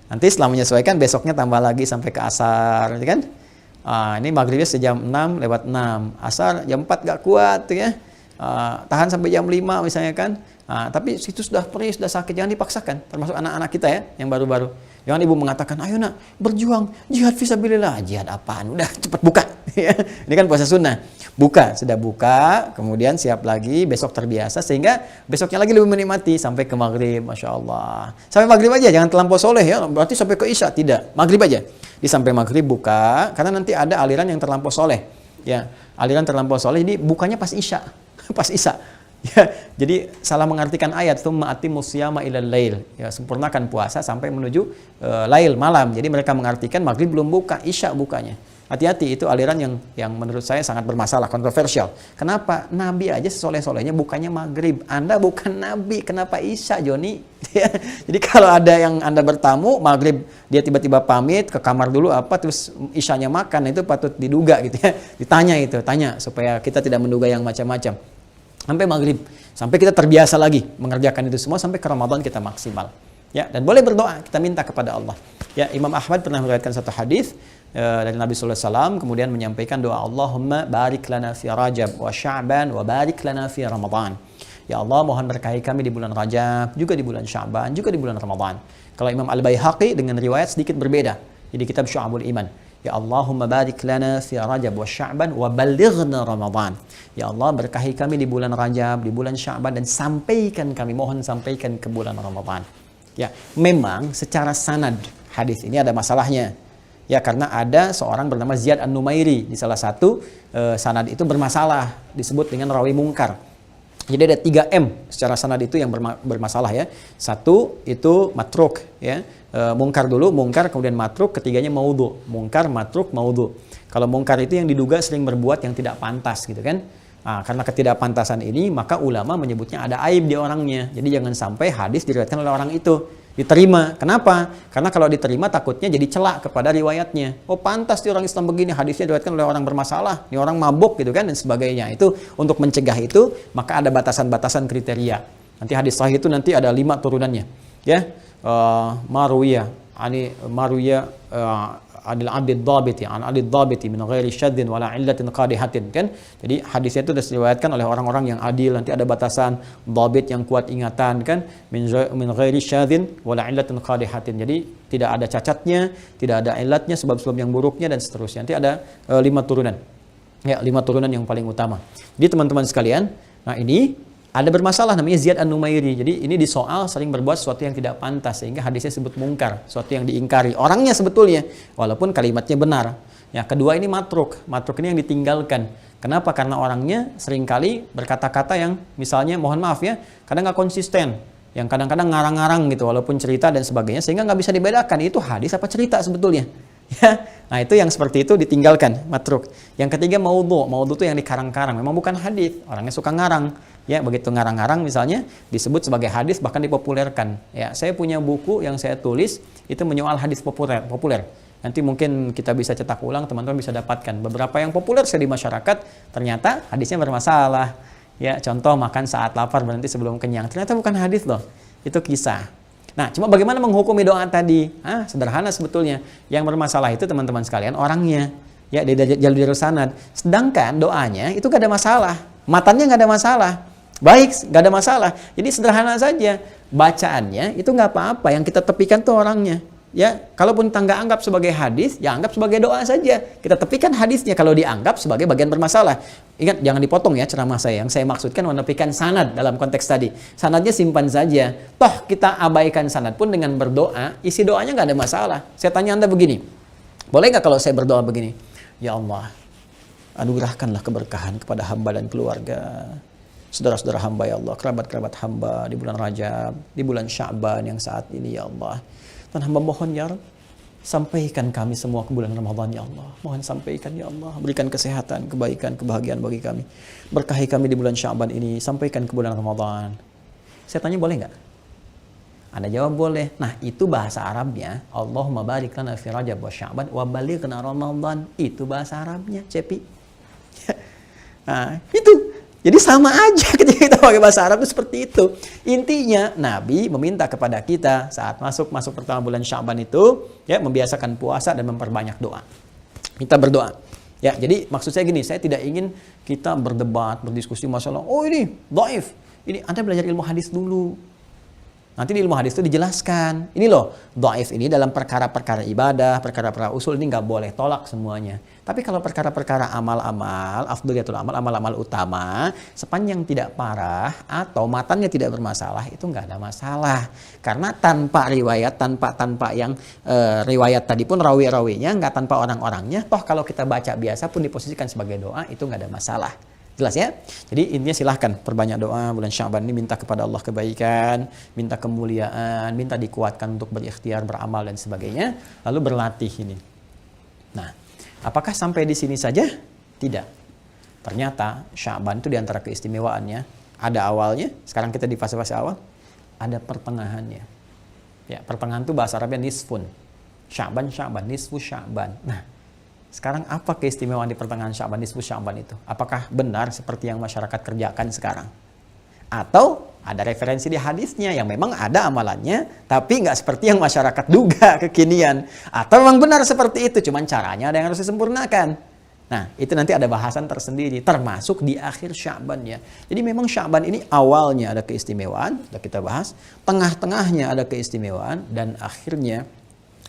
Nanti setelah menyesuaikan, besoknya tambah lagi sampai ke asar, gitu kan. Ini maghribnya sejam 6 lewat 6. Asar jam 4 nggak kuat, gitu ya. Tahan sampai jam 5 misalnya kan. Tapi situ sudah perih, sudah sakit, jangan dipaksakan. Termasuk anak-anak kita ya, yang baru-baru. Jangan ibu mengatakan, ayo nak, berjuang, jihad fisabilillah. Jihad apaan? Udah, cepat buka. Ini kan puasa sunnah. Buka, sudah buka, kemudian siap lagi, besok terbiasa, sehingga besoknya lagi lebih menikmati sampai ke maghrib, Masya Allah. Sampai maghrib aja, jangan terlampau soleh ya, berarti sampai ke isya, tidak. Maghrib aja. Di sampai maghrib buka, karena nanti ada aliran yang terlampau soleh. Ya, aliran terlampau soleh, jadi bukanya pas isya. Pas isya. Ya, jadi salah mengartikan ayat tsumma atimmus syiyama ilal lail. Ya, sempurnakan puasa sampai menuju lail malam. Jadi mereka mengartikan maghrib belum buka, isya bukanya. Hati-hati, itu aliran yang menurut saya sangat bermasalah, kontroversial. Kenapa? Nabi aja sesoleh-solehnya bukanya maghrib. Anda bukan Nabi, kenapa isya, Joni? Jadi kalau ada yang Anda bertamu, maghrib dia tiba-tiba pamit ke kamar dulu apa, terus isyanya makan, itu patut diduga gitu ya. Ditanya itu, tanya supaya kita tidak menduga yang macam-macam. Sampai maghrib, sampai kita terbiasa lagi mengerjakan itu semua sampai ke Ramadan kita maksimal. Ya, dan boleh berdoa, kita minta kepada Allah. Ya, Imam Ahmad pernah meriwayatkan satu hadis dari Nabi sallallahu alaihi wasallam, kemudian menyampaikan doa, Allahumma barik lana fi Rajab wa Sya'ban wa barik lana fi Ramadan. Ya Allah, mohon berkahi kami di bulan Rajab, juga di bulan Sya'ban, juga di bulan Ramadan. Kalau Imam Al-Baihaqi dengan riwayat sedikit berbeda di kitab Syu'abul Iman. Ya Allahumma barik lana fi Rajab wa Sya'ban wa balighna Ramadan. Ya Allah, berkahi kami di bulan Rajab, di bulan Sya'ban, dan sampaikan kami, mohon sampaikan ke bulan Ramadan. Ya, memang secara sanad hadis ini ada masalahnya. Ya, karena ada seorang bernama Ziyad An-Numairi di salah satu sanad itu bermasalah, disebut dengan rawi mungkar. Jadi ada 3M secara sanad itu yang bermasalah ya. Satu itu matruk ya. Mungkar dulu, mungkar kemudian matruk, ketiganya maudhu. Mungkar, matruk, maudhu. Kalau mungkar itu yang diduga sering berbuat yang tidak pantas gitu kan. Karena ketidakpantasan ini maka ulama menyebutnya ada aib di orangnya. Jadi jangan sampai hadis diriwayatkan oleh orang itu diterima. Kenapa? Karena kalau diterima takutnya jadi celak kepada riwayatnya. Oh, pantas di orang Islam begini, hadisnya diriwayatkan oleh orang bermasalah, ini orang mabuk gitu kan, dan sebagainya. Itu untuk mencegah itu maka ada batasan-batasan kriteria. Nanti hadis sahih itu nanti ada 5 turunannya. Ya, Maruya adil abdid dhabiti an adil dhabiti min ghairi syaddin wala illatin qadihatin kan. Jadi hadisnya itu diriwayatkan oleh orang-orang yang adil, nanti ada batasan dhabit yang kuat ingatan kan, min ghairi syaddin wala illatin qadihatin. Jadi tidak ada cacatnya, tidak ada illatnya, sebab-sebab yang buruknya, dan seterusnya. Nanti ada 5 turunan. Ya, 5 turunan yang paling utama. Jadi teman-teman sekalian, nah ini ada bermasalah namanya Ziyad An-Numairi. Jadi ini disoal sering berbuat sesuatu yang tidak pantas sehingga hadisnya disebut mungkar, sesuatu yang diingkari. Orangnya sebetulnya walaupun kalimatnya benar. Ya, kedua ini matruk. Matruk ini yang ditinggalkan. Kenapa? Karena orangnya seringkali berkata-kata yang misalnya mohon maaf ya, kadang nggak konsisten. Yang kadang-kadang ngarang-ngarang gitu walaupun cerita dan sebagainya sehingga nggak bisa dibedakan itu hadis apa cerita sebetulnya. Ya, nah itu yang seperti itu ditinggalkan, matruk. Yang ketiga maudhu. Maudhu itu yang dikarang-karang, memang bukan hadis. Orangnya suka ngarang. Ya, begitu ngarang-ngarang misalnya disebut sebagai hadis bahkan dipopulerkan. Ya, saya punya buku yang saya tulis itu menyoal hadis populer. Nanti mungkin kita bisa cetak ulang, teman-teman bisa dapatkan beberapa yang populer di masyarakat ternyata hadisnya bermasalah. Ya, contoh makan saat lapar berhenti sebelum kenyang. Ternyata bukan hadis loh. Itu kisah. Nah, cuma bagaimana menghukumi doa tadi? Sederhana sebetulnya. Yang bermasalah itu teman-teman sekalian orangnya. Ya, di jalur sanad. Sedangkan doanya itu gak ada masalah. Matannya gak ada masalah. Baik, gak ada masalah. Jadi sederhana saja. Bacaannya itu gak apa-apa. Yang kita tepikan tuh orangnya. Ya, kalaupun kita nggak anggap sebagai hadis, ya anggap sebagai doa saja. Kita tepikan hadisnya kalau dianggap sebagai bagian bermasalah. Ingat, jangan dipotong ya ceramah saya. Yang saya maksudkan menepikan sanad dalam konteks tadi. Sanadnya simpan saja. Toh kita abaikan sanad pun dengan berdoa, isi doanya nggak ada masalah. Saya tanya Anda begini, boleh nggak kalau saya berdoa begini? Ya Allah, anugerahkanlah keberkahan kepada hamba dan keluarga. Saudara-saudara hamba ya Allah, kerabat-kerabat hamba di bulan Rajab, di bulan Sya'ban yang saat ini ya Allah. Dan hamba mohon ya Rabb, sampaikan kami semua ke bulan Ramadan ya Allah. Mohon sampaikan ya Allah, berikan kesehatan, kebaikan, kebahagiaan bagi kami. Berkahi kami di bulan Sya'ban ini, sampaikan ke bulan Ramadan. Saya tanya boleh nggak? Anda jawab boleh. Nah, itu bahasa Arabnya. Allahumma barik lana fi Rajab wa Sya'ban wa balighna Ramadan. Itu bahasa Arabnya, Cepi. Nah, itu. Jadi sama aja ketika kita pakai bahasa Arab itu seperti itu. Intinya Nabi meminta kepada kita saat masuk pertama bulan Sya'ban itu ya membiasakan puasa dan memperbanyak doa. Kita berdoa. Ya, jadi maksud saya gini, saya tidak ingin kita berdebat, berdiskusi masalah oh ini dhaif. Ini Anda belajar ilmu hadis dulu. Nanti di ilmu hadis itu dijelaskan. Ini loh, dhaif ini dalam perkara-perkara ibadah, perkara-perkara usul ini nggak boleh tolak semuanya. Tapi kalau perkara-perkara amal-amal, afdhaliyatul amal, amal-amal utama, sepanjang tidak parah atau matannya tidak bermasalah, itu nggak ada masalah. Karena tanpa riwayat, tanpa yang riwayat tadi pun rawi-rawinya, nggak tanpa orang-orangnya, toh kalau kita baca biasa pun diposisikan sebagai doa, itu nggak ada masalah. Jelas ya? Jadi intinya silahkan perbanyak doa bulan Sya'ban ini, minta kepada Allah kebaikan, minta kemuliaan, minta dikuatkan untuk berikhtiar, beramal dan sebagainya, lalu berlatih ini. Nah, apakah sampai di sini saja? Tidak. Ternyata Sya'ban itu diantara keistimewaannya ada awalnya, sekarang kita di fase-fase awal, ada pertengahannya. Ya, pertengahan itu bahasa Arabnya nisfun. Sya'ban, nisfu Sya'ban. Nah, sekarang apa keistimewaan di pertengahan Sya'ban, nisfu Sya'ban itu? Apakah benar seperti yang masyarakat kerjakan sekarang? Atau ada referensi di hadisnya yang memang ada amalannya, tapi nggak seperti yang masyarakat duga kekinian. Atau memang benar seperti itu, cuman caranya ada yang harus disempurnakan. Nah, itu nanti ada bahasan tersendiri, termasuk di akhir Sya'ban ya. Jadi memang Sya'ban ini awalnya ada keistimewaan, sudah kita bahas, tengah-tengahnya ada keistimewaan, dan akhirnya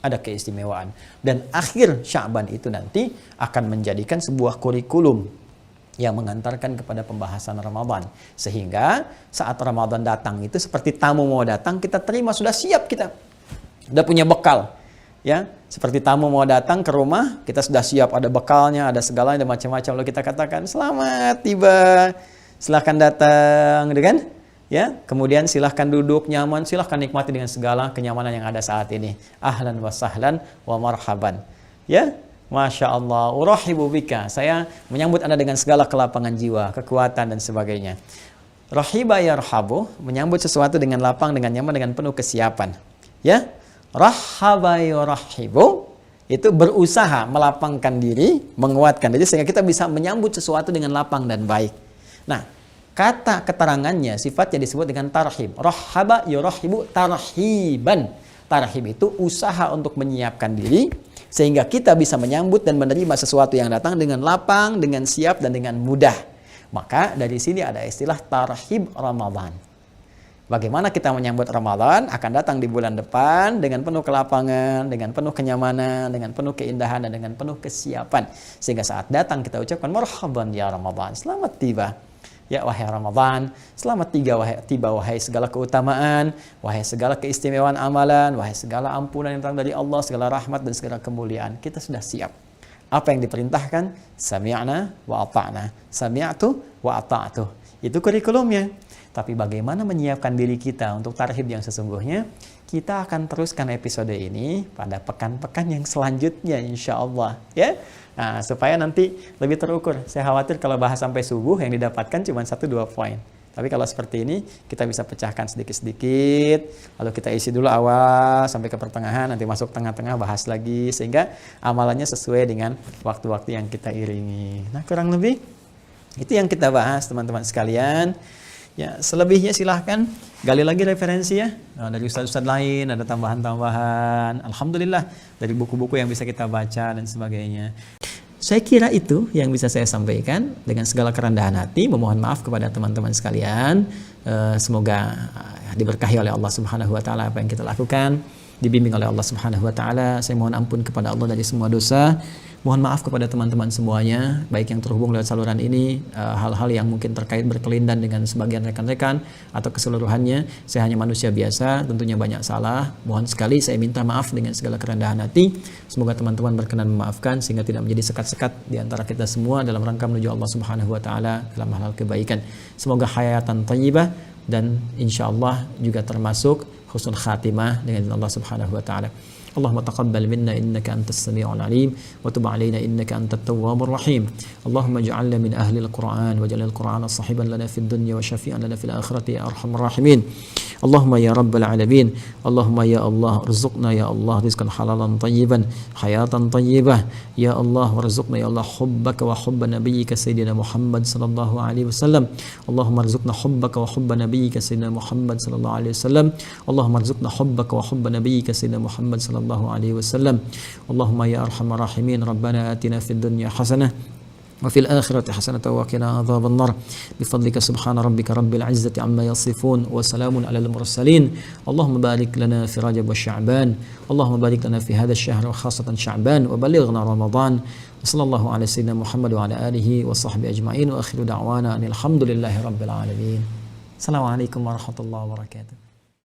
ada keistimewaan. Dan akhir Sya'ban itu nanti akan menjadikan sebuah kurikulum yang mengantarkan kepada pembahasan Ramadan. Sehingga saat Ramadan datang itu seperti tamu mau datang, kita terima, sudah siap kita. Sudah punya bekal. Ya, seperti tamu mau datang ke rumah, kita sudah siap, ada bekalnya, ada segalanya, ada macam-macam. Lalu kita katakan, selamat tiba, silahkan datang, gitu kan? Ya, kemudian silahkan duduk nyaman, silahkan nikmati dengan segala kenyamanan yang ada saat ini. Ahlan wa sahlan wa marhaban. Ya, Masya Allah, urahibu bika. Saya menyambut Anda dengan segala kelapangan jiwa, kekuatan dan sebagainya. Rahiba yarhabu, menyambut sesuatu dengan lapang, dengan nyaman, dengan penuh kesiapan. Ya, rahaba yarahibu, itu berusaha melapangkan diri, menguatkan diri sehingga kita bisa menyambut sesuatu dengan lapang dan baik. Nah, kata keterangannya, sifatnya disebut dengan tarhib. Rahaba yurahibu tarhiban. Tarhib itu usaha untuk menyiapkan diri, sehingga kita bisa menyambut dan menerima sesuatu yang datang dengan lapang, dengan siap, dan dengan mudah. Maka dari sini ada istilah tarhib Ramadan. Bagaimana kita menyambut Ramadan akan datang di bulan depan dengan penuh kelapangan, dengan penuh kenyamanan, dengan penuh keindahan, dan dengan penuh kesiapan. Sehingga saat datang kita ucapkan marhaban ya Ramadan, selamat tiba. Ya wahai Ramadan, selamat tiba wahai segala keutamaan, wahai segala keistimewaan amalan, wahai segala ampunan yang datang dari Allah, segala rahmat dan segala kemuliaan. Kita sudah siap. Apa yang diperintahkan? Sami'na wa ata'na. Sami'tu wa ata'tu. Itu kurikulumnya. Tapi bagaimana menyiapkan diri kita untuk tarhib yang sesungguhnya? Kita akan teruskan episode ini pada pekan-pekan yang selanjutnya insya Allah. Ya? Nah, supaya nanti lebih terukur. Saya khawatir kalau bahas sampai subuh yang didapatkan cuma 1-2 poin. Tapi kalau seperti ini, kita bisa pecahkan sedikit-sedikit. Lalu kita isi dulu awal sampai ke pertengahan, nanti masuk tengah-tengah bahas lagi. Sehingga amalannya sesuai dengan waktu-waktu yang kita iringi. Nah, kurang lebih itu yang kita bahas teman-teman sekalian. Ya, selebihnya silahkan gali lagi referensi ya. Nah, dari ustaz-ustaz lain ada tambahan-tambahan. Alhamdulillah dari buku-buku yang bisa kita baca dan sebagainya. Saya kira itu yang bisa saya sampaikan dengan segala kerendahan hati. Memohon maaf kepada teman-teman sekalian. Semoga diberkahi oleh Allah Subhanahu wa taala apa yang kita lakukan, dibimbing oleh Allah Subhanahu wa taala. Saya mohon ampun kepada Allah dari semua dosa. Mohon maaf kepada teman-teman semuanya, baik yang terhubung lewat saluran ini, hal-hal yang mungkin terkait berkelindan dengan sebagian rekan-rekan atau keseluruhannya. Saya hanya manusia biasa, tentunya banyak salah. Mohon sekali saya minta maaf dengan segala kerendahan hati. Semoga teman-teman berkenan memaafkan sehingga tidak menjadi sekat-sekat di antara kita semua dalam rangka menuju Allah Subhanahu wa taala dalam hal-hal kebaikan. Semoga hayatan thayyibah dan insyaallah juga termasuk husnul khatimah dengan Allah Subhanahu wa taala. اللهم تقبل منا إنك أنت السميع العليم وتب علينا إنك أنت التواب الرحيم اللهم اجعلنا من أهل القرآن واجعل القرآن صاحبا لنا في الدنيا وشفيعا لنا في الآخرة يا أرحم الراحمين اللهم يا رب العالمين اللهم يا الله ارزقنا يا الله رزقا حلالا طيبا حياة طيبة يا الله وارزقنا يا الله حبك وحب نبيك سيدنا محمد صلى الله عليه وسلم اللهم ارزقنا حبك وحب نبيك سيدنا محمد صلى الله عليه وسلم اللهم ارزقنا حبك وحب نبيك سيدنا محمد صلى الله عليه وسلم اللهم يا أرحم الراحمين ربنا آتنا في الدنيا حسنة وفي الآخرة حسنة وقنا عذاب النار بفضلك سبحان ربك رب العزة عما يصفون وسلام على المرسلين اللهم بارك لنا في رجب وشعبان اللهم بارك لنا في هذا الشهر وخاصة شعبان وبلغنا رمضان وصلى الله على سيدنا محمد وعلى آله وصحبه أجمعين وآخر دعوانا أن الحمد لله رب العالمين السلام عليكم ورحمة الله وبركاته.